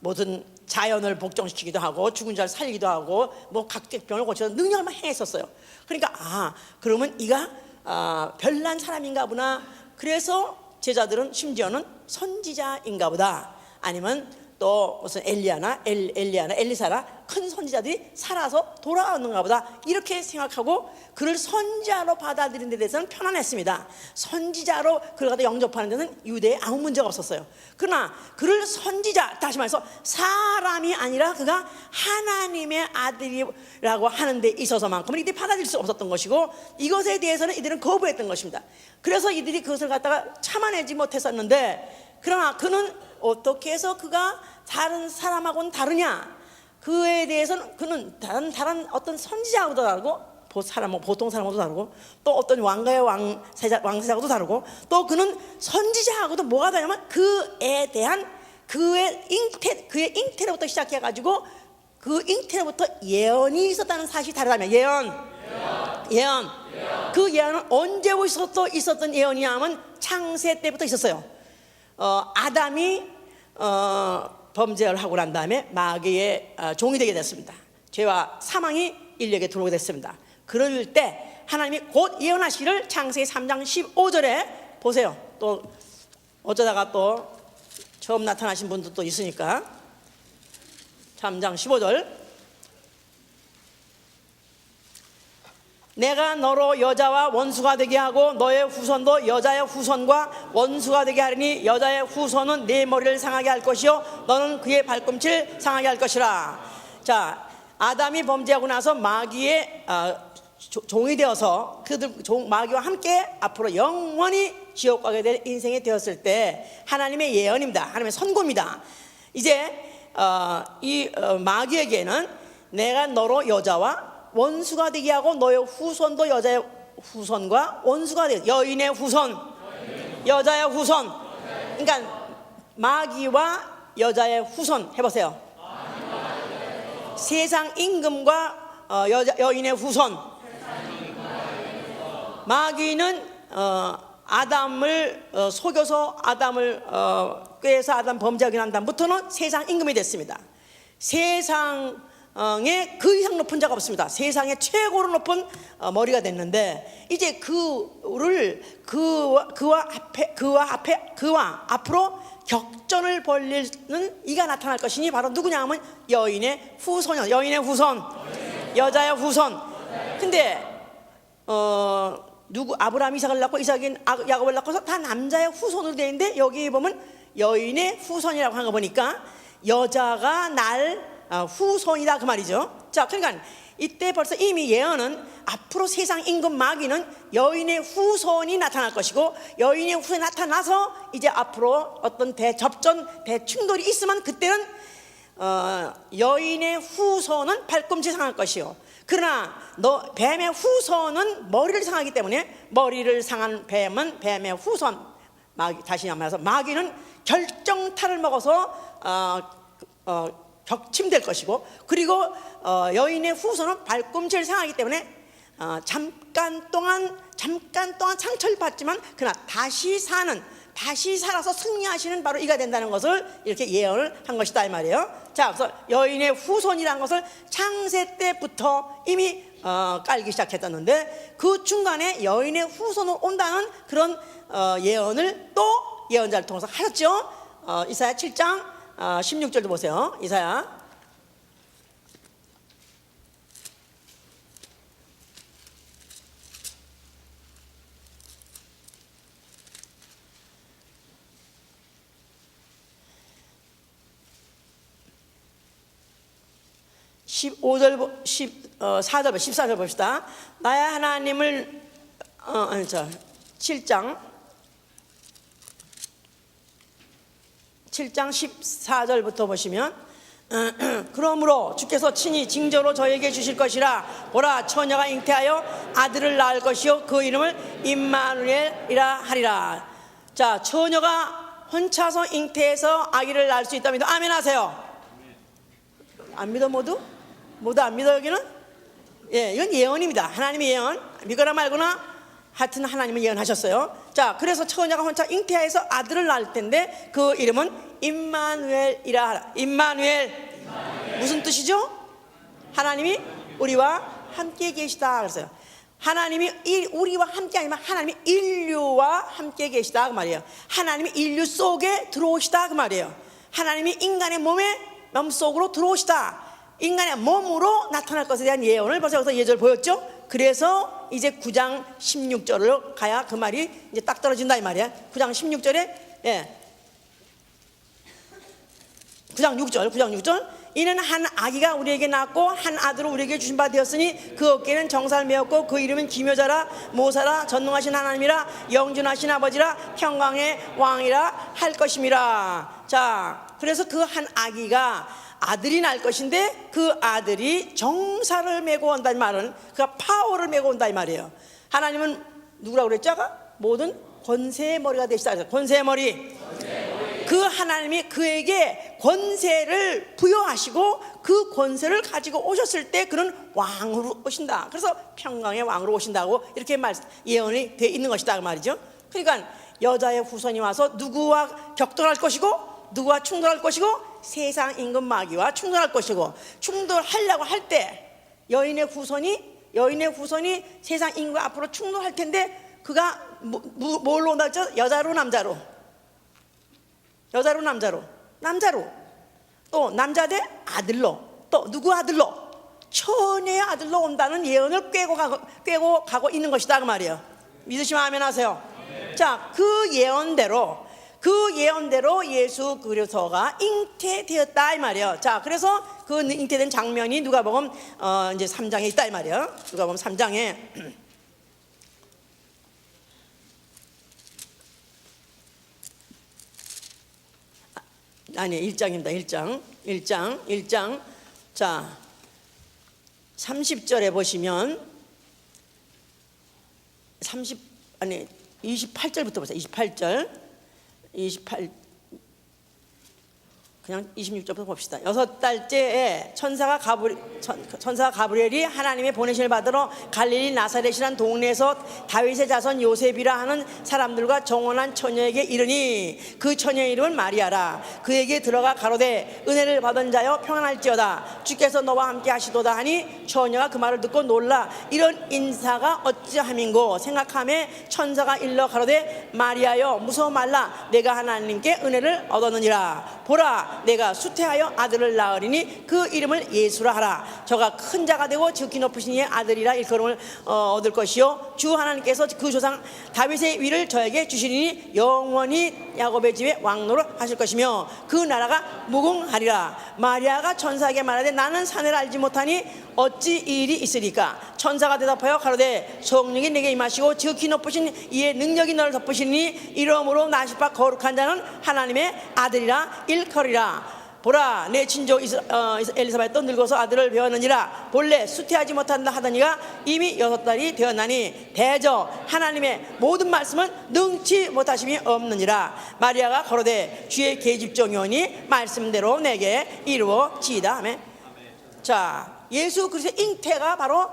모든 자연을 복종시키기도 하고 죽은 자를 살리기도 하고 각종 병을 고쳐서 능력만 행했었어요. 그러니까 그러면 이가 별난 사람인가 보나. 그래서 제자들은 심지어는 선지자인가 보다 아니면 또 무슨 엘리사나 큰 선지자들이 살아서 돌아오는가 보다 이렇게 생각하고 그를 선지자로 받아들이는 데 대해서는 편안했습니다. 선지자로 그를 갖다 영접하는 데는 유대에 아무 문제가 없었어요. 그러나 그를 선지자, 다시 말해서 사람이 아니라 그가 하나님의 아들이라고 하는 데 있어서만큼은 이들이 받아들일 수 없었던 것이고 이것에 대해서는 이들은 거부했던 것입니다. 그래서 이들이 그것을 갖다가 참아내지 못했었는데 그러나 그는 어떻게 해서 그가 다른 사람하고는 다르냐? 그에 대해서는 그는 다른 어떤 선지자하고도 다르고 보통 사람하고도 다르고 또 어떤 왕가의 왕세자하고도 다르고 또 그는 선지자하고도 뭐가 다르냐면 그에 대한 그의 잉태로부터 시작해가지고 그 잉태로부터 예언이 있었다는 사실이 다르다면 예언. 그 예언은 언제부터 있었던 예언이냐 하면 창세 때부터 있었어요. 아담이 범죄를 하고 난 다음에 마귀의 종이 되게 됐습니다. 죄와 사망이 인류에게 들어오게 됐습니다. 그럴 때 하나님이 곧 예언하시기를 창세기 3장 15절에 보세요. 또 어쩌다가 또 처음 나타나신 분들도 있으니까 3장 15절. 내가 너로 여자와 원수가 되게 하고 너의 후손도 여자의 후손과 원수가 되게 하리니 여자의 후손은 네 머리를 상하게 할 것이요 너는 그의 발꿈치를 상하게 할 것이라. 자, 아담이 범죄하고 나서 마귀의 종이 되어서 그들 마귀와 함께 앞으로 영원히 지옥 가게 될 인생이 되었을 때 하나님의 예언입니다. 하나님의 선고입니다. 이제 마귀에게는 내가 너로 여자와 원수가 되게 하고 너의 후손도 여자의 후손과 원수가 되게, 여인의 후손, 여자의 후손. 그러니까 마귀와 여자의 후손 해보세요. 세상 임금과 여인의 후손. 마귀는 아담을 속여서 아담을 꾀해서 아담 범죄하게 난 다음부터는 세상 임금이 됐습니다. 세상에 그 이상 높은 자가 없습니다. 세상에 최고로 높은 머리가 됐는데 이제 그와 앞으로 격전을 벌리는 이가 나타날 것이니 바로 누구냐 하면 여인의 후손이요. 여인의 후손, 여자의 후손. 근데 아브라함이 이삭을 낳고 이삭이 야곱을 낳고서 다 남자의 후손으로 되어 있는데 여기 보면 여인의 후손이라고 한 거 보니까 여자가 날 후손이다 그 말이죠. 자, 그러니까 이때 벌써 이미 예언은 앞으로 세상 임금 마귀는 여인의 후손이 나타날 것이고 여인의 후손이 나타나서 이제 앞으로 어떤 대접전, 대충돌이 있으면 그때는 여인의 후손은 발꿈치 상할 것이요 그러나 뱀의 후손은 머리를 상하기 때문에 머리를 상한 뱀은 뱀의 후손, 다시 말해서 마귀는 결정타를 먹어서 격침될 것이고 그리고 여인의 후손은 발꿈치를 상하기 때문에 잠깐 동안 상처를 받지만 그러나 다시 살아서 승리하시는 바로 이가 된다는 것을 이렇게 예언을 한 것이다 이 말이에요. 자, 그래서 여인의 후손이라는 것을 창세 때부터 이미 깔기 시작했었는데 그 중간에 여인의 후손으로 온다는 그런 예언을 또 예언자를 통해서 하셨죠. 이사야 7장 16절도 보세요. 이사야 15절, 14절, 14절 봅시다. 나의 하나님을 7장 14절부터 보시면 그러므로 주께서 친히 징조로 저에게 주실 것이라. 보라, 처녀가 잉태하여 아들을 낳을 것이요 그 이름을 임마누엘이라 하리라. 자, 처녀가 혼자서 잉태해서 아기를 낳을 수 있다면 아멘 하세요. 안 믿어 모두 안 믿어 여기는? 예, 이건 예언입니다. 하나님의 예언. 믿거나 말거나 하여튼 하나님은 예언하셨어요. 자, 그래서 처녀가 혼자 잉태해서 아들을 낳을 텐데 그 이름은 임마누엘이라 하라. 임마누엘. 무슨 뜻이죠? 하나님이 우리와 함께 계시다 그랬어요. 하나님이 우리와 함께 아니면 하나님이 인류와 함께 계시다 그 말이에요. 하나님이 인류 속에 들어오시다 그 말이에요. 하나님이 인간의 몸 속으로 들어오시다. 인간의 몸으로 나타날 것에 대한 예언을 벌써 여기서 예절 보였죠. 그래서 이제 9장 16절을 가야 그 말이 이제 딱 떨어진다 이 말이야. 9장 16절에 9장 6절 이는 한 아기가 우리에게 낳고 한 아들을 우리에게 주신 바 되었으니 그 어깨는 정사를 메었고 그 이름은 기묘자라 모사라 전능하신 하나님이라 영존하신 아버지라 평강의 왕이라 할 것임이라. 자, 그래서 그 한 아기가 아들이 날 것인데 그 아들이 정사를 메고 온다는 말은 그가 파워를 메고 온다 이 말이에요. 하나님은 누구라고 그랬죠? 모든 권세의 머리가 되시다. 권세의 머리. 그 하나님이 그에게 권세를 부여하시고 그 권세를 가지고 오셨을 때 그는 왕으로 오신다. 그래서 평강의 왕으로 오신다고 이렇게 예언이 되어 있는 것이다 그 말이죠. 그러니까 여자의 후손이 와서 누구와 격돌할 것이고 누구와 충돌할 것이고 세상 임금 마귀와 충돌할 것이고 충돌하려고 할 때 여인의 후손이 세상 임금과 앞으로 충돌할 텐데 그가 뭘로 온다 했죠? 여자로 남자로. 또 남자 대 아들로, 또 누구 아들로? 처녀의 아들로 온다는 예언을 꿰고 가고 있는 것이다 그 말이에요. 믿으시면 아멘 하세요. 자, 그 예언대로 예수 그리스도가 잉태되었다 이 말이에요. 자, 그래서 그 잉태된 장면이 누가복음 이제 3장에 있다 이 말이에요. 누가복음 3장에 아니 1장입니다. 1장. 자, 30절에 보시면 28절부터 보세요. 28 그냥 26절부터 봅시다. 6달째에 천사가 가브리엘이 하나님의 보내심을 받으러 갈릴리 나사렛이란 동네에서 다윗의 자손 요셉이라 하는 사람들과 정혼한 처녀에게 이르니 그 처녀의 이름은 마리아라. 그에게 들어가 가로되 은혜를 받은 자여 평안할지어다. 주께서 너와 함께 하시도다 하니 처녀가 그 말을 듣고 놀라 이런 인사가 어찌함인고 생각하며 천사가 일러 가로되 마리아여 무서워 말라. 내가 하나님께 은혜를 얻었느니라. 보라 내가 수태하여 아들을 낳으리니 그 이름을 예수라 하라. 저가 큰 자가 되고 지극히 높으신 이의 아들이라 일컬음을 얻을 것이요 주 하나님께서 그 조상 다윗의 위를 저에게 주시리니 영원히 야곱의 집에 왕노를 하실 것이며 그 나라가 무궁하리라. 마리아가 천사에게 말하되 나는 사내를 알지 못하니 어찌 이 일이 있으리까. 천사가 대답하여 가로되 성령이 내게 임하시고 지극히 높으신 이의 능력이 너를 덮으시니 이러므로 나실 바 거룩한 자는 하나님의 아들이라 일컬이라. 보라 내 친조 엘리사벳도 늙어서 아들을 배웠느니라. 본래 수태하지 못한다 하더니가 이미 6달이 되었나니 대저 하나님의 모든 말씀은 능치 못하심이 없느니라. 마리아가 가로되 주의 계집종이오니 말씀대로 내게 이루어지이다 하며. 자, 예수 그리스도의 잉태가 바로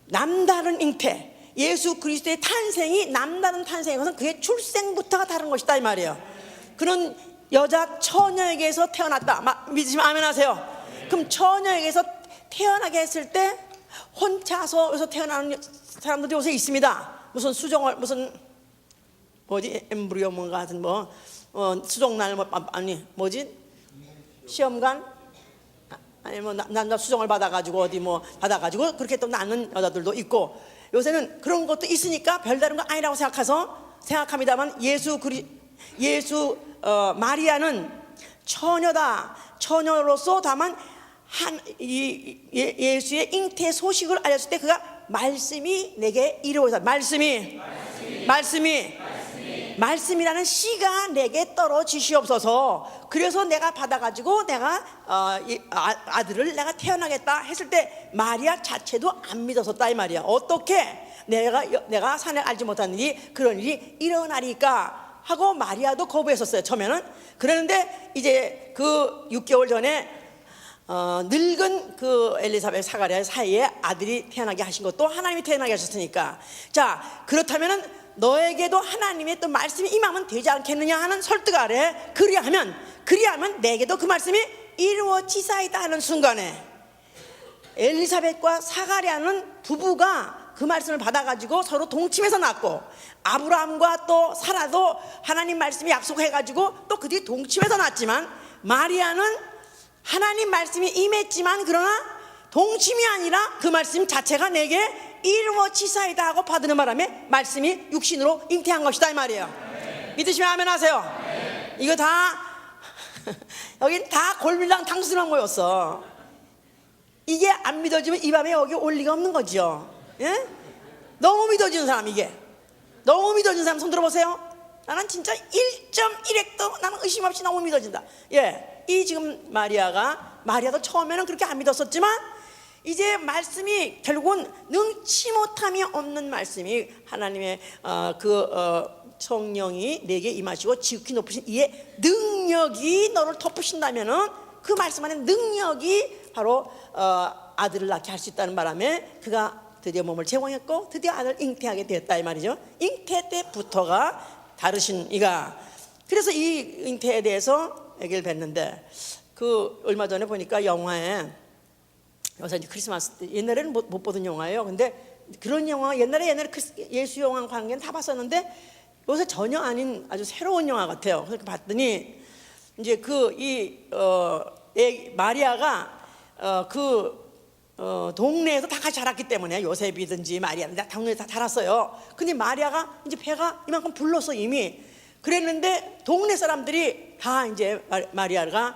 남다른 잉태, 예수 그리스도의 탄생이 남다른 탄생인 것은 그의 출생부터가 다른 것이다 이 말이에요. 그는 여자 처녀에게서 태어났다. 믿으시면 아멘 하세요. 그럼 처녀에게서 태어나게 했을 때 혼자서 여기서 태어나는 사람들이 요새 있습니다. 무슨 수정을 무슨 엠브리오 뭔가 하여튼 수정날 아니 시험관 아니 남자 수정을 받아가지고 받아가지고 그렇게 또 낳는 여자들도 있고 요새는 그런 것도 있으니까 별다른 거 아니라고 생각합니다만 마리아는 처녀다. 처녀로서 다만 예수의 잉태 소식을 알렸을 때 그가 말씀이 내게 이루어졌다. 말씀이라는 씨가 내게 떨어지시옵소서. 그래서 내가 받아가지고 내가 아들을 내가 태어나겠다 했을 때 마리아 자체도 안 믿었었다 이 말이야. 어떻게 내가 산에 알지 못한 일이 그런 일이 일어나리까 하고 마리아도 거부했었어요 처음에는. 그러는데 이제 그 6개월 전에 늙은 그 엘리사벳 사가랴 사이에 아들이 태어나게 하신 것도 하나님이 태어나게 하셨으니까, 자 그렇다면은 너에게도 하나님의 또 말씀이 임하면 되지 않겠느냐 하는 설득 아래 그리하면 내게도 그 말씀이 이루어지사이다 하는 순간에 엘리사벳과 사가랴는 부부가 그 말씀을 받아가지고 서로 동침해서 낳고, 아브라함과 또 사라도 하나님 말씀이 약속해가지고 또 그들이 동침해서 낳았지만, 마리아는 하나님 말씀이 임했지만 그러나 동침이 아니라 그 말씀 자체가 내게 이루어지사이다 하고 받는 바람에 말씀이 육신으로 잉태한 것이다 이 말이에요. 믿으시면 아멘 하세요. 이거 다 여긴 다 골밀랑 탕수랑 모였어. 이게 안 믿어지면 이 밤에 여기 올 리가 없는 거죠. 예? 너무 믿어지는 사람, 이게 너무 믿어지는 사람 손 들어보세요. 나는 진짜 1.1핵도 나는 의심 없이 너무 믿어진다. 예, 이 지금 마리아도 처음에는 그렇게 안 믿었었지만 이제 말씀이 결국은 능치 못함이 없는 말씀이 하나님의 성령이 내게 임하시고 지극히 높으신 이의 능력이 너를 덮으신다면은 그 말씀 안에 능력이 바로 아들을 낳게 할 수 있다는 바람에 그가 드디어 몸을 제공했고 드디어 아들을 잉태하게 되었다 이 말이죠. 잉태 때부터가 다르신 이가. 그래서 이 잉태에 대해서 얘기를 뵀는데, 그 얼마 전에 보니까 영화에, 요새 이제 크리스마스 때, 옛날에는 못 보던 영화예요. 근데 그런 영화 옛날에 예수 영화 관계는 다 봤었는데 요새 전혀 아닌 아주 새로운 영화 같아요. 그래서 봤더니 이제 마리아가 동네에서 다 같이 자랐기 때문에 요셉이든지 마리아는 다 동네에 다 자랐어요. 근데 마리아가 이제 배가 이만큼 불렀어 이미. 그랬는데 동네 사람들이 다 이제 마리아가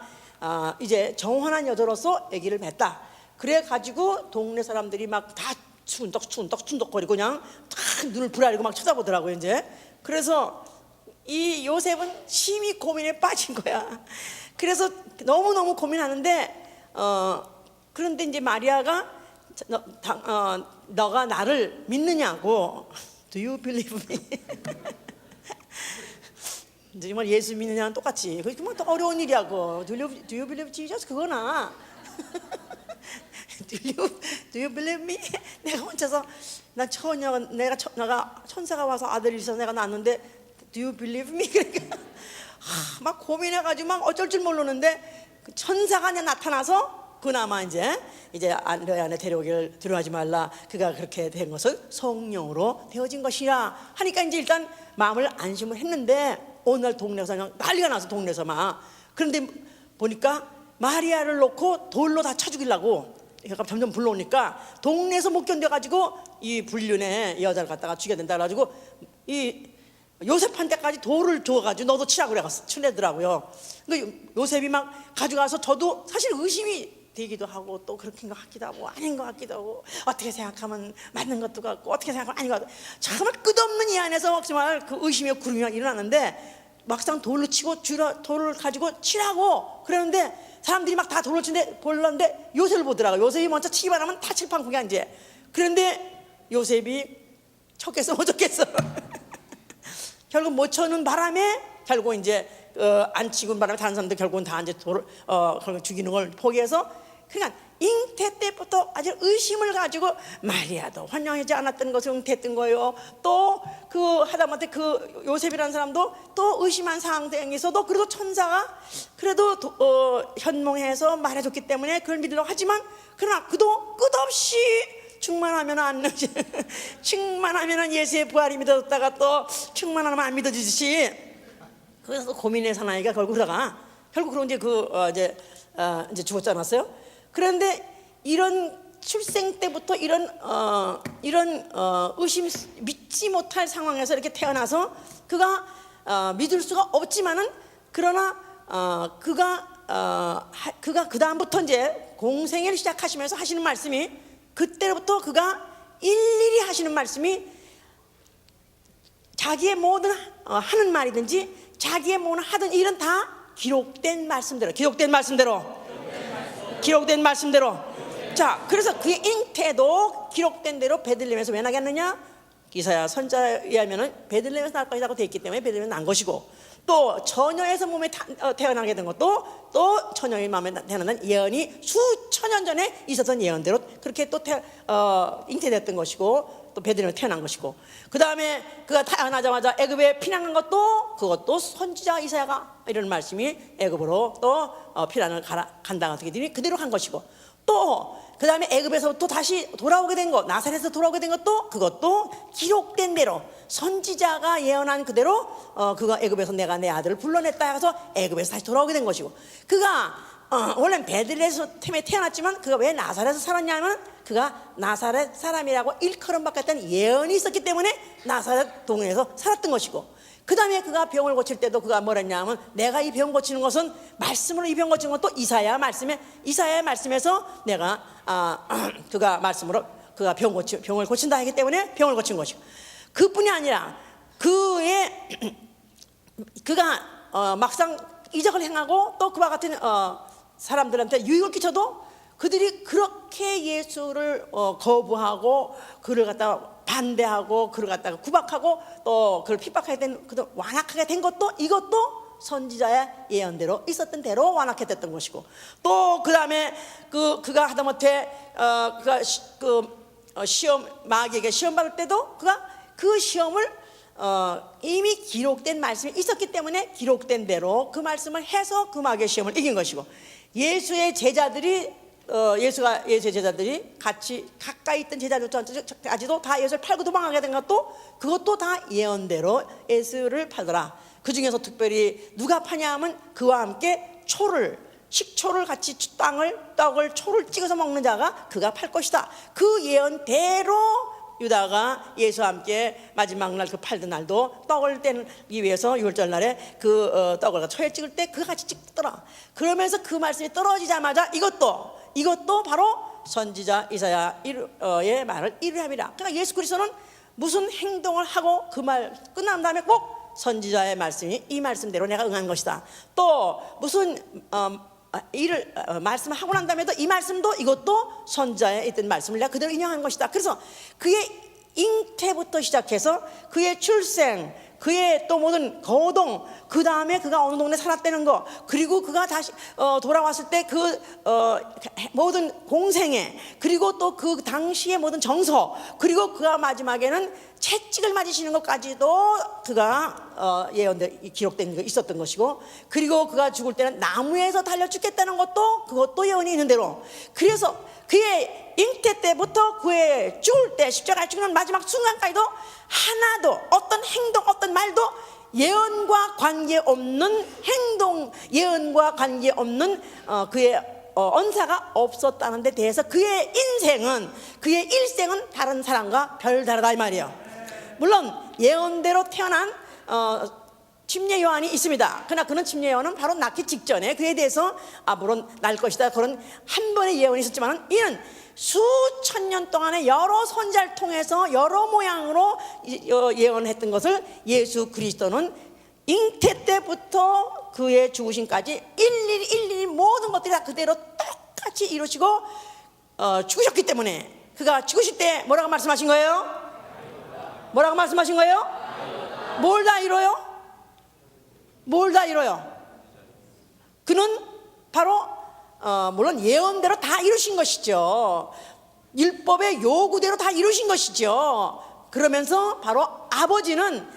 이제 정혼한 여자로서 아기를 뱄다. 그래 가지고 동네 사람들이 막 다 순덕거리고 그냥 다 눈을 부라리고 막 쳐다보더라고요 이제. 그래서 이 요셉은 심히 고민에 빠진 거야. 그래서 너무너무 고민하는데 그런데 이제 마리아가 너가 나를 믿느냐고. Do you believe me? 정말 예수 믿느냐는 똑같지. 그게 뭐 더 어려운 일이야고. Do you believe Jesus? 그거나. Do you believe me? 내가 혼자서 내가 천사가 와서 아들이 있어서 내가 낳았는데 Do you believe me? 그러니까 막 고민해가지고 막 어쩔 줄 모르는데 그 천사가 나타나서 그나마 이제 너희 안에 데려오기를 두려워하지 말라. 그가 그렇게 된 것은 성령으로 되어진 것이라 하니까 이제 일단 마음을 안심을 했는데 오늘 동네에서 그냥 난리가 나서 동네에서 막. 그런데 보니까 마리아를 놓고 돌로 다 쳐 죽이려고 그러니까 점점 불러오니까 동네에서 못 견뎌가지고 이 불륜의 여자를 갖다가 죽여야 된다 그래가지고 이 요셉한테까지 돌을 줘가지고 너도 치라고 그래서 치래더라고요. 그러니까 요셉이 막 가져가서 저도 사실 의심이 되기도 하고 또 그렇게 것 같기도 하고 아닌 것 같기도 하고 어떻게 생각하면 맞는 것도 같고 어떻게 생각하면 아닌 것 같고 정말 끝없는 이 안에서 정말 그 의심의 구름이 일어났는데 막상 돌로 치고 돌을 가지고 치라고 그러는데 사람들이 막 다 돌을 치는데 볼렀는데 요셉을 보더라고요. 요셉이 먼저 치기만 하면 다 칠판국이야 이제. 그런데 요셉이 쳤겠어 못 쳤겠어. 결국 못 쳐는 바람에 결국 이제 안 치고 바람에 다른 사람들 결국은 다 이제 결국 죽이는 걸 포기해서 그러니까 잉태 때부터 아주 의심을 가지고 마리아도 환영하지 않았던 것을 잉태했던 거예요. 또 그 하다못해 그 요셉이라는 사람도 또 의심한 상황에서도 그래도 천사가 그래도 현몽해서 말해줬기 때문에 그걸 믿으려고 하지만 그러나 그도 끝없이 충만하면 예수의 부활이 믿어졌다가 또 충만하면 안 믿어지듯이 그래서 고민의 사나이가 결국 이제 이제 죽었지 않았어요? 그런데 이런 출생 때부터 이런 의심 믿지 못할 상황에서 이렇게 태어나서 그가 믿을 수가 없지만은 그러나 그가 그 다음부터 이제 공생애를 시작하시면서 하시는 말씀이 그때부터 그가 일일이 하시는 말씀이 자기의 모든 하는 말이든지 자기의 모든 하던 일은 다 기록된 말씀대로 자, 그래서 그의 잉태도 기록된 대로 베들레헴에서 왜 나겠느냐? 이사야 선자에 의하면은 베들레헴에서 날 것이라고 되어 있기 때문에 베들레헴에서 난 것이고 또 처녀에서 몸에 태어나게 된 것도 또 처녀의 마음에 태어난 예언이 수천 년 전에 있었던 예언대로 그렇게 또 잉태됐던 것이고 또 베들레헴에 태어난 것이고 그 다음에 그가 태어나자마자 애굽에 피난한 것도 그것도 선지자 이사야가 이런 말씀이 애굽으로 또 피난을 간다 어떻게 되니 그대로 간 것이고 또 그 다음에 애굽에서 또 다시 돌아오게 된 것 나사렛에서 돌아오게 된 것도 그것도 기록된 대로 선지자가 예언한 그대로 그가 애굽에서 내가 내 아들을 불러냈다 해서 애굽에서 다시 돌아오게 된 것이고 그가 원래 베들레헴에 태어났지만 그가 왜 나사렛에서 살았냐면 그가 나사렛 사람이라고 일컬음 받았던 예언이 있었기 때문에 나사렛 동네에서 살았던 것이고 그 다음에 그가 병을 고칠 때도 그가 뭐라 했냐면 내가 이 병 고치는 것은 말씀으로 이 병 고치는 것도 이사야의 말씀에서 내가 그가 말씀으로 그가 병을 고친다 하기 때문에 병을 고친 것이고 그뿐이 아니라 그가 막상 이적을 행하고 또 그와 같은 사람들한테 유익을 끼쳐도 그들이 그렇게 예수를 거부하고 그를 갖다가 반대하고 그를 갖다가 구박하고 또 그를 핍박하게 된 완악하게 된 것도 이것도 선지자의 예언대로 있었던 대로 완악해 됐던 것이고 또 그 다음에 그가 하다못해 그가 마귀에게 시험 받을 때도 그가 그 시험을 이미 기록된 말씀이 있었기 때문에 기록된 대로 그 말씀을 해서 그 마귀의 시험을 이긴 것이고 예수의 제자들이 같이 가까이 있던 제자들까지도 다 예수를 팔고 도망가게 된 것도 그것도 다 예언대로 예수를 팔더라. 그 중에서 특별히 누가 파냐 하면 그와 함께 식초를 같이 떡을 초를 찍어서 먹는 자가 그가 팔 것이다. 그 예언대로 유다가 예수와 함께 마지막 날 그 팔던 날도 떡을 떼기 위해서 유월절 날에 떡을 초에 찍을 때 그가 같이 찍더라. 그러면서 그 말씀이 떨어지자마자 이것도 바로 선지자 이사야의 말을 이루함이라. 그러니까 예수 그리스도는 무슨 행동을 하고 그 말 끝난 다음에 꼭 선지자의 말씀이 이 말씀대로 내가 응한 것이다. 또 무슨 일을 말씀하고 난 다음에도 이 말씀도 이것도 선지자에 있던 말씀을 내가 그대로 인용한 것이다. 그래서 그의 잉태부터 시작해서 그의 출생, 그의 또 모든 거동, 그 다음에 그가 어느 동네 살았다는 거, 그리고 그가 다시 돌아왔을 때 모든 공생애, 그리고 또 그 당시의 모든 정서, 그리고 그가 마지막에는 채찍을 맞으시는 것까지도 그가 예언대 기록된 게 있었던 것이고, 그리고 그가 죽을 때는 나무에서 달려 죽겠다는 그것도 예언이 있는 대로. 그래서 그의 잉태 때부터 그의 죽을 때 십자가에 죽는 마지막 순간까지도 하나도 어떤 행동, 어떤 말도 예언과 관계없는 행동, 예언과 관계없는 그의 언사가 없었다는 데 대해서 그의 일생은 다른 사람과 별다르다 이 말이에요. 물론 예언대로 태어난 침례 요한이 있습니다. 그러나 그는 침례 요한은 바로 낳기 직전에 그에 대해서 물론 날 것이다 그런 한 번의 예언이 있었지만, 이는 수천 년 동안에 여러 선지자를 통해서 여러 모양으로 예언했던 것을 예수 그리스도는 잉태 때부터 그의 죽으심까지 일일이 모든 것들이 다 그대로 똑같이 이루시고 죽으셨기 때문에, 그가 죽으실 때 뭐라고 말씀하신 거예요? 뭐라고 말씀하신 거예요? 뭘 다 이뤄요? 뭘 다 이뤄요? 그는 바로 물론 예언대로 다 이루신 것이죠. 율법의 요구대로 다 이루신 것이죠. 그러면서 바로 아버지는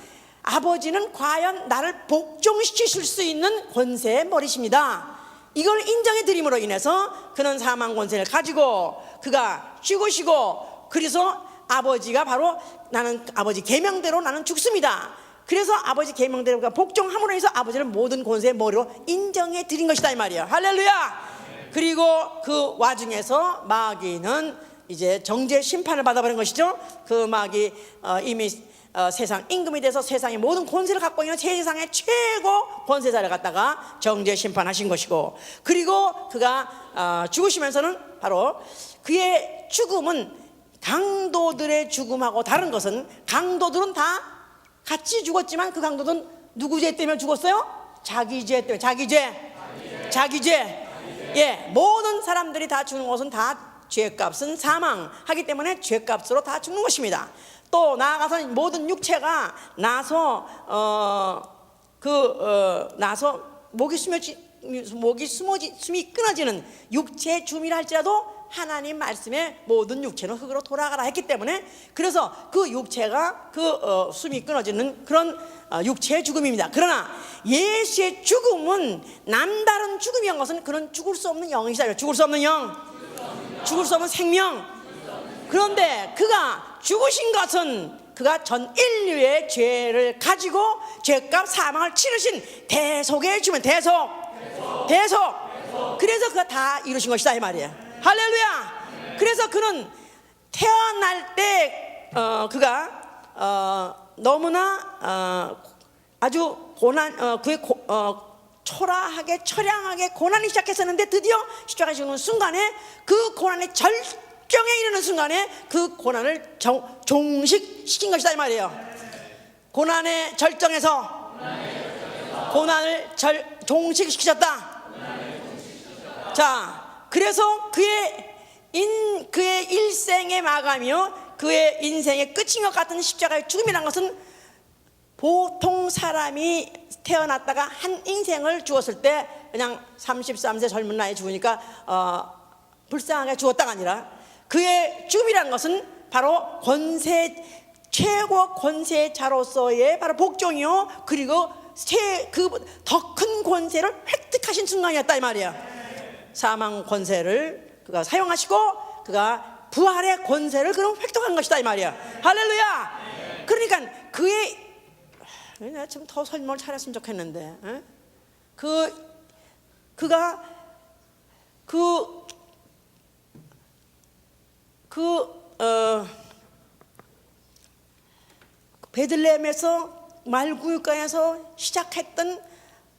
과연 나를 복종시키실 수 있는 권세의 머리십니다. 이걸 인정해 드림으로 인해서 그는 사망 권세를 가지고 그가 죽으시고, 그래서 아버지가 바로 나는 아버지 계명대로 나는 죽습니다. 그래서 아버지 계명대로 복종함으로 해서 아버지를 모든 권세의 머리로 인정해 드린 것이다 이 말이에요. 할렐루야. 그리고 그 와중에서 마귀는 이제 정죄 심판을 받아버린 것이죠. 그 마귀 이미 세상 임금이 돼서 세상의 모든 권세를 갖고 있는 세상의 최고 권세자를 갖다가 정죄 심판하신 것이고, 그리고 그가 죽으시면서는 바로 그의 죽음은 강도들의 죽음하고 다른 것은, 강도들은 다 같이 죽었지만 그 강도들은 누구 죄 때문에 죽었어요? 자기 죄 때문에. 자기 죄. 예, 모든 사람들이 다 죽는 것은 다 죄값은 사망하기 때문에 죄값으로 다 죽는 것입니다. 또 나아가서 모든 육체가 나서 숨이 끊어지는 육체의 줌이라 할지라도 하나님 말씀에 모든 육체는 흙으로 돌아가라 했기 때문에, 그래서 그 육체가 숨이 끊어지는 그런 육체의 죽음입니다. 그러나 예수의 죽음은 남다른 죽음이란 것은 그는 죽을 수 없는 영이시다. 죽을 수 없는 영, 죽을 수 없는 생명. 그런데 그가 죽으신 것은 그가 전 인류의 죄를 가지고 죄값 사망을 치르신 대속의 주면 대속. 그래서 그가 다 이루신 것이다 이 말이에요. 할렐루야. 그래서 그는 태어날 때 그가 너무나 아주 초라하게 처량하게 고난이 시작했었는데, 드디어 십자가에 죽는 순간에 그 고난의 절정에 이르는 순간에 그 고난을 종식시킨 것이다 이 말이에요. 고난의 절정에서 고난을 종식시키셨다. 자, 그래서 그의 일생의 마감이요, 그의 인생의 끝인 것 같은 십자가의 죽음이라는 것은 보통 사람이 태어났다가 한 인생을 죽었을 때 그냥 33세 젊은 나이에 죽으니까 불쌍하게 죽었다가 아니라, 그의 죽음이라는 것은 바로 최고 권세자로서의 바로 복종이요, 그리고 그 더 큰 권세를 획득하신 순간이었다 이 말이야. 사망 권세를 그가 사용하시고 그가 부활의 권세를 그럼 획득한 것이다 이 말이야. 할렐루야. 그러니까 그의 내가 좀 더 설명을 잘했으면 좋겠는데. 에? 그가 베들레헴에서 말구유가에서 시작했던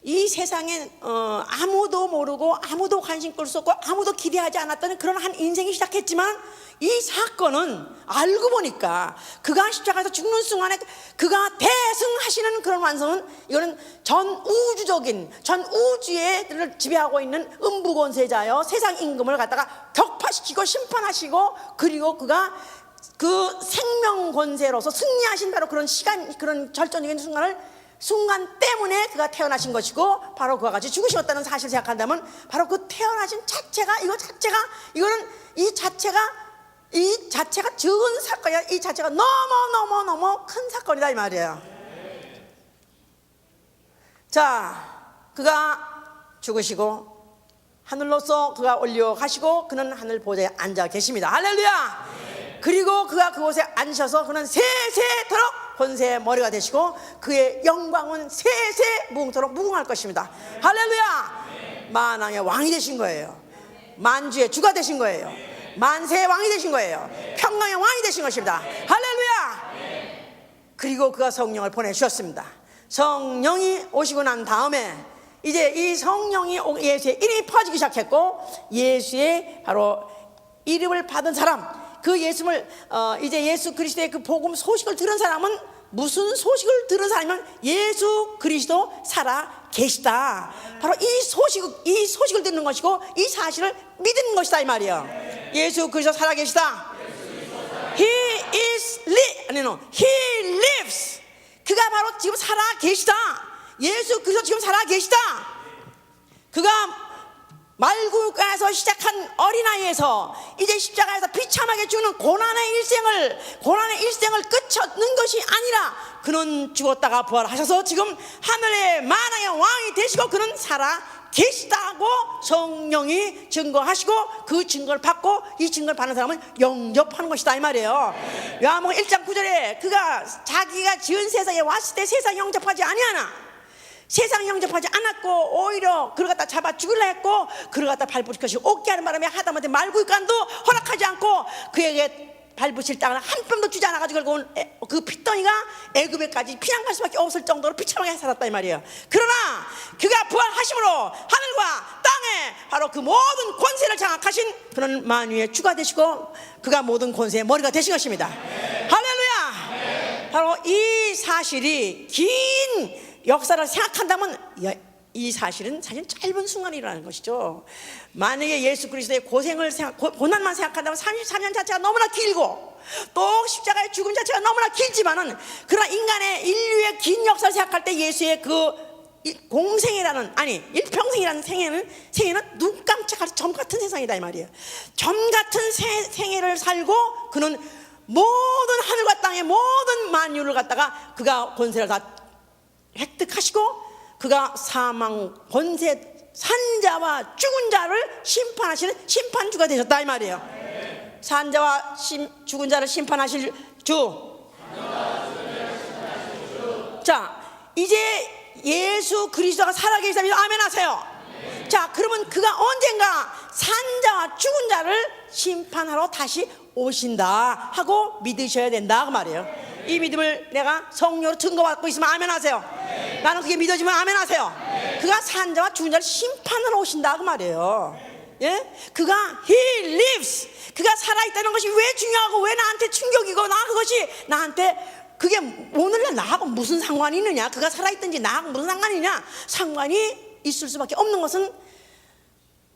이 세상에 아무도 모르고 아무도 관심 끌 수 없고 아무도 기대하지 않았던 그런 한 인생이 시작했지만, 이 사건은 알고 보니까 그가 십자가에서 죽는 순간에 그가 대승하시는 그런 완성은, 이거는 전 우주적인, 전 우주를 지배하고 있는 음부권세자여 세상 임금을 갖다가 격파시키고 심판하시고, 그리고 그가 그 생명 권세로서 승리하신 바로 그런 시간, 그런 절정적인 순간 때문에 그가 태어나신 것이고, 바로 그와 같이 죽으셨다는 사실을 생각한다면, 바로 그 태어나신 자체가, 이 자체가 적은 사건이야. 이 자체가 너무 큰 사건이다 이 말이에요. 자, 그가 죽으시고 하늘로서 그가 올려가시고 그는 하늘 보좌에 앉아 계십니다. 할렐루야. 그리고 그가 그곳에 앉으셔서 그는 세세토록 권세의 머리가 되시고 그의 영광은 세세 무궁토록 무궁할 것입니다. 할렐루야. 만왕의 왕이 되신 거예요. 만주의 주가 되신 거예요. 만세의 왕이 되신 거예요. 평강의 왕이 되신 것입니다. 할렐루야. 그리고 그가 성령을 보내주셨습니다. 성령이 오시고 난 다음에 이제 이 성령이 예수의 이름이 퍼지기 시작했고, 예수의 바로 이름을 받은 사람, 그 예수를 이제 예수 그리스도의 그 복음 소식을 들은 사람은 무슨 소식을 들은 사람이면 예수 그리스도 살아 계시다. 바로 이 소식을 듣는 것이고 이 사실을 믿는 것이다 이 말이에요. 예수 그리스도 살아 계시다. He lives. 그가 바로 지금 살아 계시다. 예수 그리스도 지금 살아 계시다. 그가 말구유가에서 시작한 어린아이에서 이제 십자가에서 비참하게 죽는 고난의 일생을 끝쳤는 것이 아니라 그는 죽었다가 부활하셔서 지금 하늘의 만왕의 왕이 되시고 그는 살아 계시다고 성령이 증거하시고, 그 증거를 받고 이 증거를 받는 사람은 영접하는 것이다 이 말이에요. 요한복음 1장 9절에 그가 자기가 지은 세상에 왔을 때 세상 영접하지 아니하나, 세상 영접하지 않았고 오히려 그를 갖다 잡아 죽이려 했고 그를 갖다 발붙일 것이 없게 하는 바람에 하다못해 말구유간도 허락하지 않고 그에게 발붙일 땅을 한 뼘도 주지 않아가지고 결국은 그 핏덩이가 애굽에까지 피난 갈 수밖에 없을 정도로 비참하게 살았다 이 말이에요. 그러나 그가 부활하심으로 하늘과 땅에 바로 그 모든 권세를 장악하신 그런 만유의 주가 되시고 그가 모든 권세의 머리가 되신 것입니다. 할렐루야. 바로 이 사실이 긴 역사를 생각한다면 이 사실은 사실 짧은 순간이라는 것이죠. 만약에 예수 그리스도의 고난만 생각한다면 33년 자체가 너무나 길고 또 십자가의 죽음 자체가 너무나 길지만은, 그러나 인류의 긴 역사를 생각할 때 예수의 그 공생이라는, 아니 일평생이라는 생애는 눈 깜짝할 점 같은 세상이다 이 말이에요. 점 같은 생애를 살고 그는 모든 하늘과 땅의 모든 만유를 갖다가 그가 권세를 다 획득하시고 그가 사망 권세 산자와 죽은 자를 심판하시는 심판주가 되셨다 이 말이에요. 산자와 죽은 자를 심판하실 주. 자, 이제 예수 그리스도가 살아계시다면 아멘 하세요. 자, 그러면 그가 언젠가 산자와 죽은 자를 심판하러 다시 오신다 하고 믿으셔야 된다 그 말이에요. 이 믿음을 내가 성령으로 증거받고 있으면 아멘 하세요. 나는 그게 믿어지면 아멘 하세요. 그가 산자와 죽은 자를 심판하러 오신다 그 말이에요. 예? 그가 He lives. 그가 살아있다는 것이 왜 중요하고 왜 나한테 충격이고, 그것이 나한테 그게 오늘날 나하고 무슨 상관이 있느냐, 그가 살아있든지 나하고 무슨 상관이냐, 상관이 있을 수밖에 없는 것은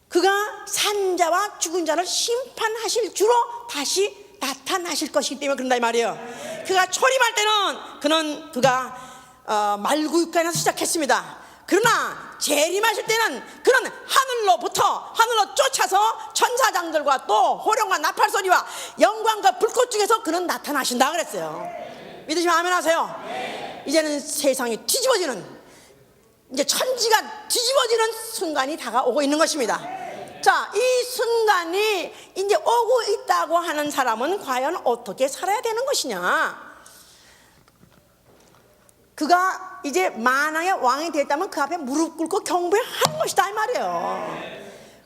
그가 산자와 죽은 자를 심판하실 주로 다시 나타나실 것이기 때문에 그런다 이 말이에요. 그가 초림할 때는 그가 말구유가에서 시작했습니다. 그러나 재림하실 때는 그는 하늘로 쫓아서 천사장들과 또 호령과 나팔소리와 영광과 불꽃 중에서 그는 나타나신다 그랬어요. 믿으시면 아멘 하세요. 이제는 세상이 뒤집어지는, 이제 천지가 뒤집어지는 순간이 다가오고 있는 것입니다. 자, 이 순간이 이제 오고 있다고 하는 사람은 과연 어떻게 살아야 되는 것이냐? 그가 이제 만왕의 왕이 됐다면 그 앞에 무릎 꿇고 경배하는 것이다 이 말이에요.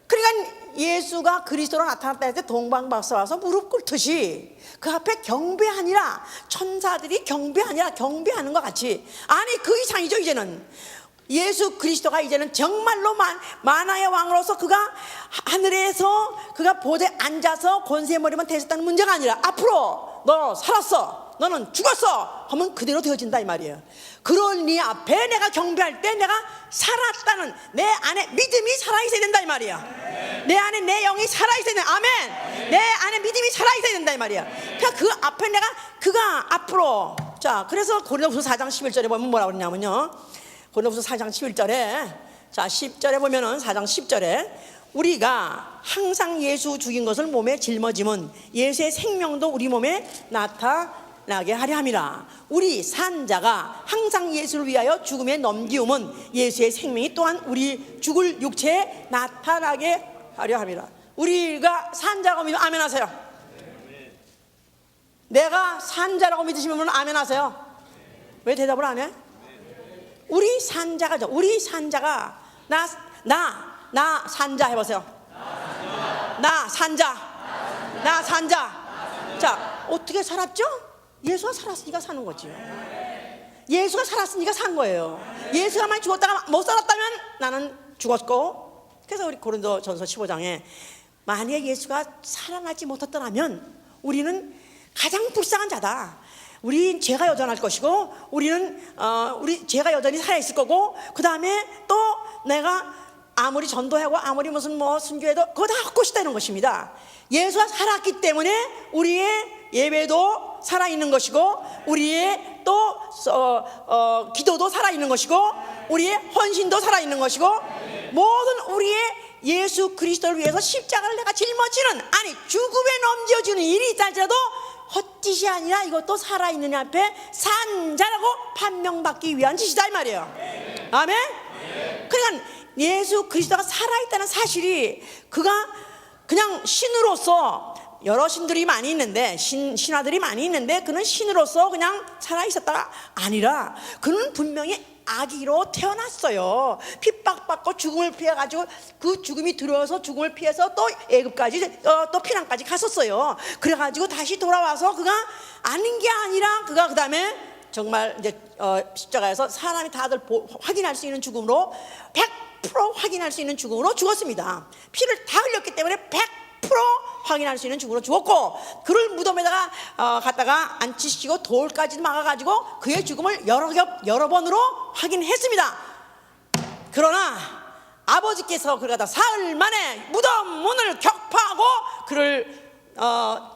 그러니까 예수가 그리스도로 나타났다 할 때 동방박사 와서 무릎 꿇듯이 그 앞에 경배하니라, 천사들이 경배하니라, 경배하는 것 같이, 아니 그 이상이죠. 이제는 예수 그리스도가 이제는 정말로 만왕의 왕으로서 그가 하늘에서 그가 보좌에 앉아서 권세머리만 되셨다는 문제가 아니라 앞으로 너 살았어, 너는 죽었어 하면 그대로 되어진다 이 말이에요. 그럴 네 앞에 내가 경배할 때 내가 살았다는 내 안에 믿음이 살아있어야 된다 이 말이야. 내 안에 내 영이 살아있어야 된다. 아멘. 내 안에 믿음이 살아있어야 된다 이 말이야. 그러니까 그 앞에 내가 그가 앞으로, 자 그래서 고린도후서 4장 11절에 보면 뭐라고 그러냐면요, 고린도후서 4장 11절에, 자 10절에 보면은 4장 10절에 우리가 항상 예수 죽인 것을 몸에 짊어짐은 예수의 생명도 우리 몸에 나타나게 하려 함이라. 우리 산자가 항상 예수를 위하여 죽음에 넘기움은 예수의 생명이 또한 우리 죽을 육체에 나타나게 하려 함이라. 우리가 산자라고 믿으면 아멘 하세요. 내가 산자라고 믿으시면 아멘 하세요. 왜 대답을 안 해? 우리 산자가죠. 우리 산자가 나 산자 해보세요. 나 산자. 자 어떻게 살았죠? 예수가 살았으니까 사는 거지. 예수가 살았으니까 산 거예요. 예수가 만약 죽었다가 못 살았다면 나는 죽었고. 그래서 우리 고린도전서 15장에 만약에 예수가 살아나지 못했더라면 우리는 가장 불쌍한 자다. 우리 죄가 여전할 것이고 우리 죄가 여전히 살아있을 거고, 그 다음에 또 내가 아무리 전도하고 아무리 무슨 순교해도 그거 다 헛것이 되는 것입니다. 예수가 살았기 때문에 우리의 예배도 살아있는 것이고 우리의 또 기도도 살아있는 것이고 우리의 헌신도 살아있는 것이고, 모든 우리의 예수 그리스도를 위해서 십자가를 내가 짊어지는, 아니 죽음에 넘겨주는 일이 있다지라도 헛짓이 아니라 이것도 살아있는 앞에 산자라고 판명받기 위한 짓이다 이 말이에요. 아멘. 그러니까 예수 그리스도가 살아있다는 사실이, 그가 그냥 신으로서, 여러 신들이 많이 있는데 신하들이 많이 있는데 그는 신으로서 그냥 살아있었다가 아니라 그는 분명히 아기로 태어났어요. 핍박받고 죽음을 피해가지고 그 죽음이 들어와서 죽음을 피해서 또 애굽까지 또 피난까지 갔었어요. 그래가지고 다시 돌아와서 그가 아닌 게 아니라 그가 그 다음에 정말 이제 십자가에서 사람이 다들 확인할 수 있는 죽음으로 100% 확인할 수 있는 죽음으로 죽었습니다. 피를 다 흘렸기 때문에 100% 확인할 수 있는 죽음으로 죽었고, 그를 무덤에다가 갖다가 앉히시고 돌까지 막아가지고 그의 죽음을 여러 번으로 확인했습니다. 그러나 아버지께서 그를 갖다 사흘 만에 무덤 문을 격파하고 그를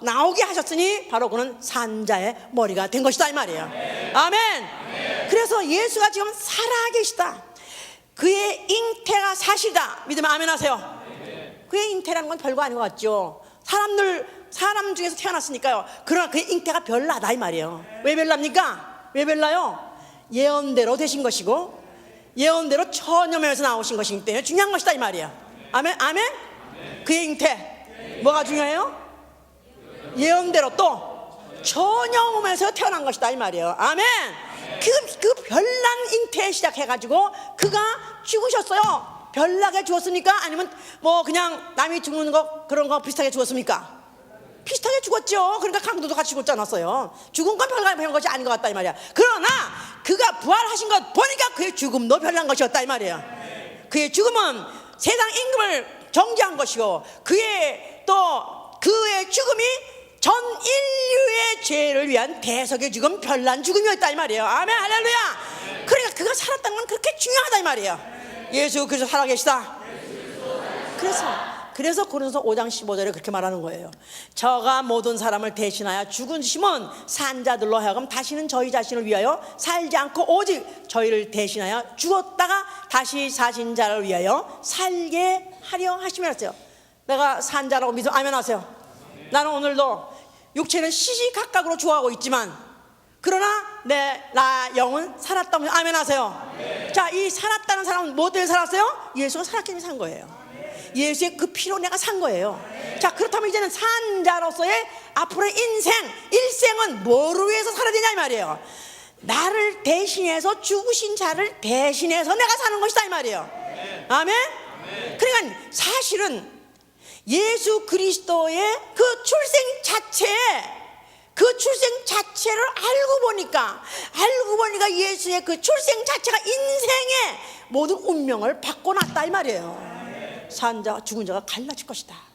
나오게 하셨으니 바로 그는 산자의 머리가 된 것이다 이 말이에요. 아멘. 그래서 예수가 지금 살아계시다. 그의 잉태가 사실이다 믿으면 아멘 하세요. 그의 잉태라는 건 별거 아닌 것 같죠. 사람 중에서 태어났으니까요. 그러나 그의 잉태가 별나다 이 말이에요. 왜 별납니까? 왜 별나요? 예언대로 되신 것이고 예언대로 처녀명에서 나오신 것이기 때문에 중요한 것이다 이 말이에요. 아멘. 아멘. 그의 잉태 뭐가 중요해요? 예언대로 또 처녀 몸에서 태어난 것이다 이 말이에요. 아멘. 그 별난 잉태에 시작해가지고 그가 죽으셨어요. 별나게 죽었습니까? 아니면 그냥 남이 죽는 거 그런 거 비슷하게 죽었습니까? 비슷하게 죽었죠. 그러니까 강도도 같이 죽었지 않았어요. 죽은 건 별난 것이 아닌 것 같다 이 말이야. 그러나 그가 부활하신 것 보니까 그의 죽음도 별난 것이었다 이 말이에요. 그의 죽음은 세상 임금을 정죄한 것이고 그의 죽음이 전 인류의 죄를 위한 대속의 죽음, 별난 죽음이었다 이 말이에요. 아멘 할렐루야. 그러니까 그가 살았다는 건 그렇게 중요하다 이 말이에요. 예수 그리스도 살아계시다. 그래서 고린도서 5장 15절에 그렇게 말하는 거예요. 저가 모든 사람을 대신하여 죽으심은 산자들로 하여금 다시는 저희 자신을 위하여 살지 않고 오직 저희를 대신하여 죽었다가 다시 사신 자를 위하여 살게 하려 하심이었어요. 내가 산자라고 믿으면 아멘 하세요. 나는 오늘도 육체는 시시각각으로 죽어가고 있지만 그러나 나 영은 살았다면 아멘 하세요. 자, 이 살았다는 사람은 뭐 때문에 살았어요? 예수가 살았기 때문에 산 거예요. 예수의 그 피로 내가 산 거예요. 자, 그렇다면 이제는 산자로서의 앞으로의 일생은 뭐를 위해서 살아야 되냐 이 말이에요. 나를 대신해서 죽으신 자를 대신해서 내가 사는 것이다 이 말이에요. 아멘? 그러니까 사실은 예수 그리스도의 그 출생 자체를 알고 보니까 예수의 그 출생 자체가 인생의 모든 운명을 바꿔놨다 이 말이에요. 산 자와 죽은 자가 갈라질 것이다.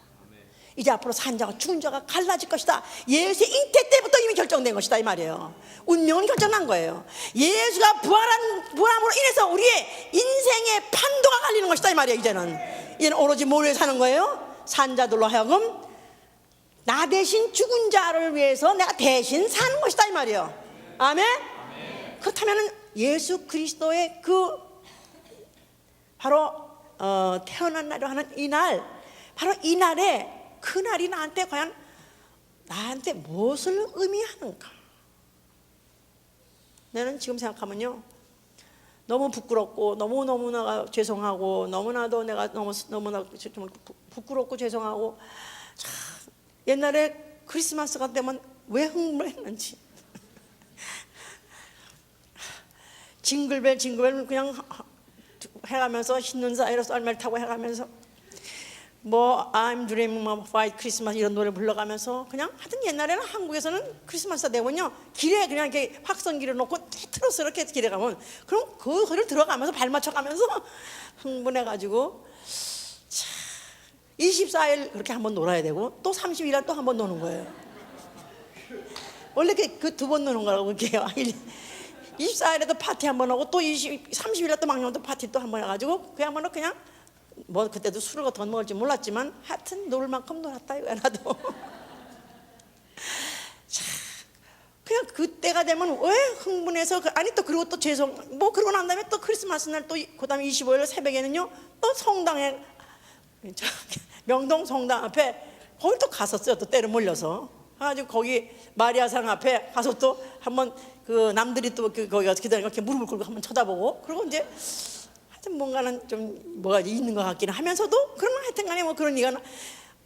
이제 앞으로 산 자와 죽은 자가 갈라질 것이다. 예수의 잉태 때부터 이미 결정된 것이다 이 말이에요. 운명은 결정난 거예요. 예수가 부활함으로 인해서 우리의 인생의 판도가 갈리는 것이다 이 말이에요. 이제는 오로지 뭘 위해 사는 거예요? 산 자들로 하여금 나 대신 죽은 자를 위해서 내가 대신 사는 것이다 이 말이에요. 아멘? 그렇다면 예수 그리스도의 그 바로 태어난 날이라고 하는 이날, 바로 이날에 그날이 나한테 무엇을 의미하는가? 나는 지금 생각하면요, 너무 부끄럽고 너무나 죄송하고 너무나도 내가 너무나 좀 부끄럽고 죄송하고, 참 옛날에 크리스마스가 되면 왜 흥분을 했는지 징글벨 그냥 해가면서 흰눈 사이로 썰매를 타고 해가면서 뭐 I'm dreaming of white Christmas 이런 노래 불러가면서 그냥 하여튼 옛날에는 한국에서는 크리스마스가 되면요 길에 그냥 이렇게 확성기를 놓고 틀어서 이렇게 길에 가면 그럼 그 소리를 들어가면서 발 맞춰가면서 흥분해가지고 24일 그렇게 한번 놀아야 되고 또 30일날 또 한번 노는 거예요. 원래 그 두 번 노는 거라고 그게요. 24일에도 파티 한번 하고 또 30일에 또 막년 또 파티 또 한번 해가지고 그야말로 그냥 뭐 그때도 술을 어떻게 먹을지 몰랐지만 하여튼 놀 만큼 놀았다 이거야 나도. 그냥 그때가 되면 왜 흥분해서 아니 또 그리고 또 뭐 그러고 난 다음에 또 크리스마스 날 또 그다음에 25일 새벽에는요 또 성당에 명동 성당 앞에 거기 또 갔었어요. 또 때려 몰려서 가지고 거기 마리아상 앞에 가서 또 한번 그 남들이 또 거기 가서 기다리고 이렇게 무릎을 꿇고 한번 쳐다보고 그리고 이제 하여튼 뭔가는 좀 뭐가 있는 것 같기는 하면서도 그러면 하여튼간에 뭐 그런 얘기가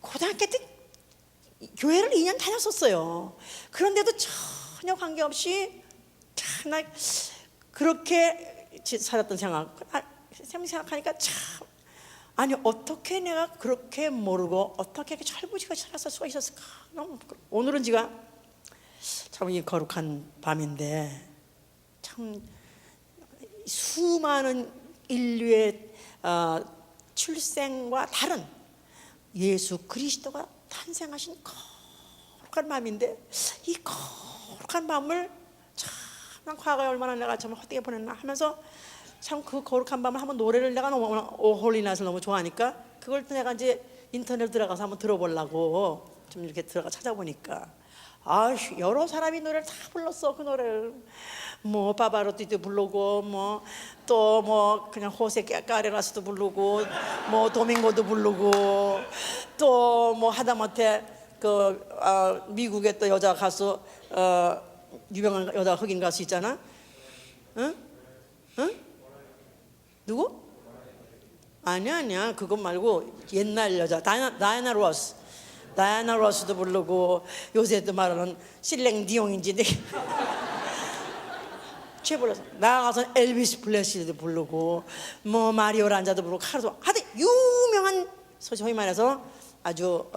고등학교 때 교회를 2년 다녔었어요. 그런데도 전혀 관계없이 참 나 그렇게 살았던 생각하니까 참 아니 어떻게 내가 그렇게 모르고 어떻게 철부지같이 살았을 수가 있었을까. 너무 오늘은 제가 참 이 거룩한 밤인데 참 수많은 인류의 출생과 다른 예수 그리스도가 탄생하신 거룩한 밤인데 이 거룩한 밤을 참 난 과거에 얼마나 내가 참 헛되게 보냈나 하면서 참 그 거룩한 밤을 한번 노래를 내가 너무 홀리낫을 너무 좋아하니까 그걸 또 내가 이제 인터넷 들어가서 한번 들어보려고 좀 이렇게 들어가 찾아보니까 여러 사람이 노래를 다 불렀어. 그 노래를 뭐 바바로티도 부르고 뭐 또 뭐 그냥 호세 까레라스도 부르고 뭐 도밍고도 부르고 또 뭐 하다못해 그 미국의 또 여자 가수 유명한 여자 흑인 가수 있잖아. 응? 누구? 아니야 그것 말고 옛날 여자 다이아나 로스도 부르고 요새도 말하는 실랭 디옹인지 최불러서 나가서 엘비스 프레슬리도 부르고 뭐 마리오 란자도 부르고 하여튼 유명한 소위 말해서 아주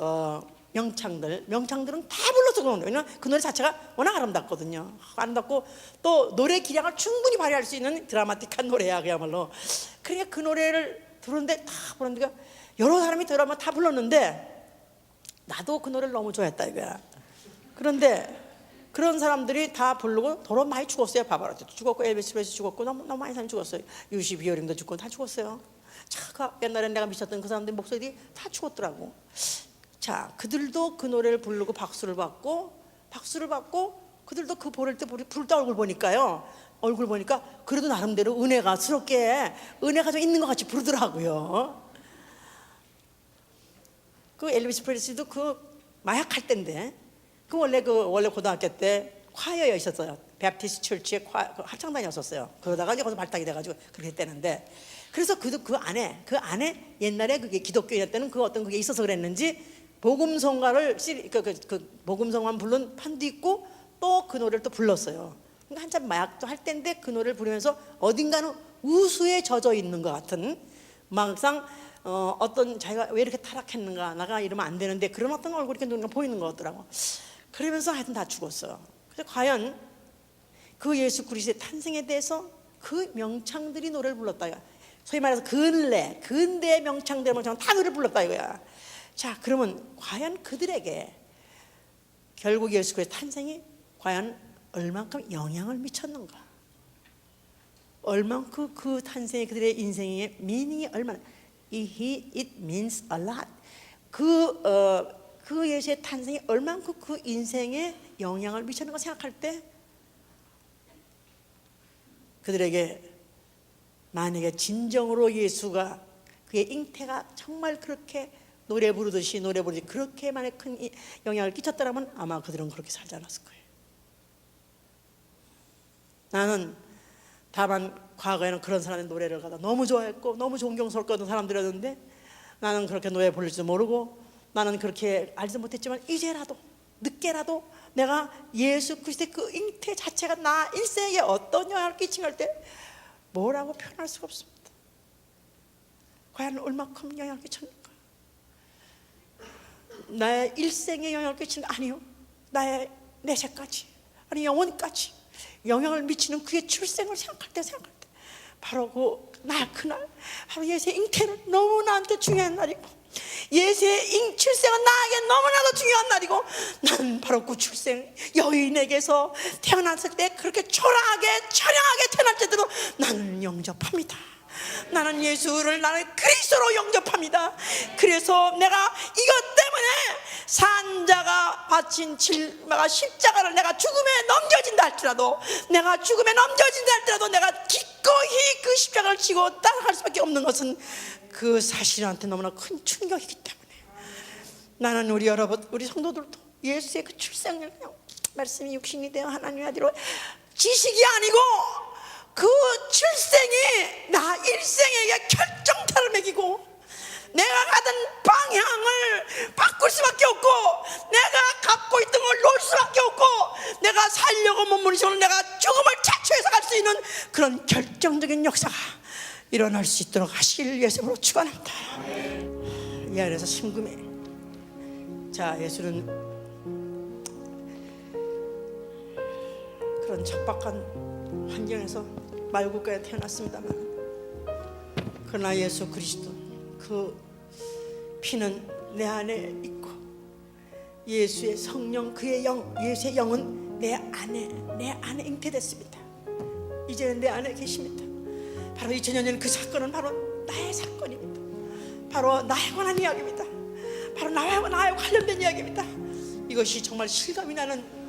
명창들은 다 불러서 그런 거예요. 왜냐면 그 노래 자체가 워낙 아름답거든요. 아름답고 또 노래 기량을 충분히 발휘할 수 있는 드라마틱한 노래야 그야말로. 그러니까 그 노래를 들었는데 여러 사람이 드라마 다 불렀는데 나도 그 노래를 너무 좋아했다 이거야. 그런데 그런 사람들이 다 부르고 더러 많이 죽었어요. 바바로도 죽었고 엘비스 프레슬리 죽었고 너무 많이 사람이 죽었어요. 유시 비어링도 죽고 다 죽었어요. 옛날에 내가 미쳤던 그 사람들 목소리 다 죽었더라고. 자, 그들도 그 노래를 부르고 박수를 받고 그들도 그 부를 때 얼굴 보니까 그래도 나름대로 은혜가 좀 있는 것 같이 부르더라고요. 그 엘비스 프레슬리도 그 마약할 때인데 그 원래 고등학교 때 콰이어에 있었어요. 베프티스트 철치에 합창 다녔었어요. 그러다가 이제 거기서 발탁이 돼가지고 그렇게 했다는데 그래서 그 안에 옛날에 그게 기독교회 때는 그 어떤 그게 있어서 그랬는지 복음성가를 복음성만 부른 판도 있고 또 그 노래를 또 불렀어요. 한참 마약도 할 때인데 그 노래를 부르면서 어딘가는 우수에 젖어 있는 것 같은, 막상 어떤 자기가 왜 이렇게 타락했는가, 나가 이러면 안 되는데 그런 어떤 얼굴이 이렇게 눈에 보이는 것 같더라고. 그러면서 하여튼 다 죽었어. 그래서 과연 그 예수 그리스도의 탄생에 대해서 그 명창들이 노래를 불렀다 이거야. 소위 말해서 근대 명창들 다 노래를 불렀다 이거야. 자, 그러면 과연 그들에게 결국 예수 그리스도의 탄생이 과연 얼만큼 영향을 미쳤는가, 얼만큼 그 탄생이 그들의 인생의 미닝이 얼마나, it means a lot. 그 예수의 탄생이 얼만큼 그 인생에 영향을 미쳤는가 생각할 때, 그들에게 만약에 진정으로 예수가, 그의 잉태가 정말 그렇게 노래 부르듯이 그렇게 만약 큰 영향을 끼쳤더라면 아마 그들은 그렇게 살지 않았을 거예요. 나는 다만 과거에는 그런 사람의 노래를 가다 너무 좋아했고 너무 존경스럽거든 사람들이었는데, 나는 그렇게 노래 부를 줄 모르고 나는 그렇게 알지도 못했지만 이제라도 늦게라도 내가 예수 그리스도의 그 잉태 자체가 나 일생에 어떤 영향을 끼친 때 뭐라고 표현할 수가 없습니다. 과연 얼마큼 영향을 끼쳤는가. 나의 일생에 영향을 끼치는, 아니요, 나의 내세까지, 아니 영혼까지 영향을 미치는 그의 출생을 생각할 때 바로 그날 바로 예수의 잉태는 너무 나한테 중요한 날이고, 예수의 출생은 나에게 너무나도 중요한 날이고, 나는 바로 그 출생, 여인에게서 태어났을 때 그렇게 초라하게 처량하게 태어날 때도 나는 영접합니다. 나는 예수를, 나는 그리스도로 영접합니다. 그래서 내가 이것 때문에 산자가 바친 십자가를 내가 죽음에 넘겨진다 할지라도, 내가 기꺼이 그 십자가를 지고 따라갈 수밖에 없는 것은 그 사실한테 너무나 큰 충격이기 때문에, 나는 우리 여러분, 우리 성도들도 예수의 그 출생을, 말씀이 육신이 되어 하나님의 아들로, 지식이 아니고 그 출생이 나 일생에게 결정타를 매기고 내가 가던 방향을 바꿀 수밖에 없고, 내가 갖고 있던 걸 놓을 수밖에 없고, 내가 살려고 몸부림치고 내가 죽음을 자초해서 갈 수 있는 그런 결정적인 역사가 일어날 수 있도록 하실 예수님으로 축원합니다. 이 안에서 심금에, 자, 예수는 그런 척박한 환경에서 말국가에 태어났습니다만, 그러나 예수 그리스도 그 피는 내 안에 있고, 예수의 성령, 그의 영, 예수의 영은 내 안에 잉태됐습니다. 이제는 내 안에 계십니다. 바로 2000년 전 그 사건은 바로 나의 사건입니다. 바로 나에 관한 이야기입니다. 바로 나와 관련된 이야기입니다. 이것이 정말 실감이 나는,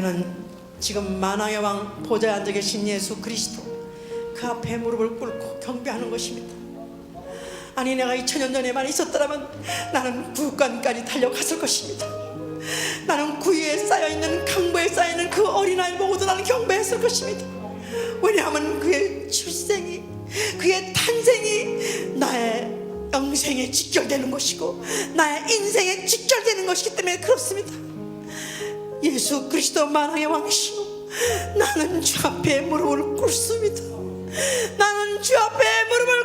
나는 지금 만왕의 왕 보좌에 앉아 계신 예수 그리스도 그 앞에 무릎을 꿇고 경배하는 것입니다. 아니 내가 2000년 전에만 있었더라면 나는 구육관까지 달려갔을 것입니다. 나는 구유에 쌓여있는 강보에 쌓여있는 그 어린아이를 보고도 나는 경배했을 것입니다. 왜냐하면 그의 출생이 그의 탄생이 나의 영생에 직결되는 것이고 나의 인생에 직결되는 것이기 때문에 그렇습니다. 예수 그리스도 만왕의 왕이시오 나는 주 앞에 무릎을 꿇습니다. 나는 주 앞에 무릎을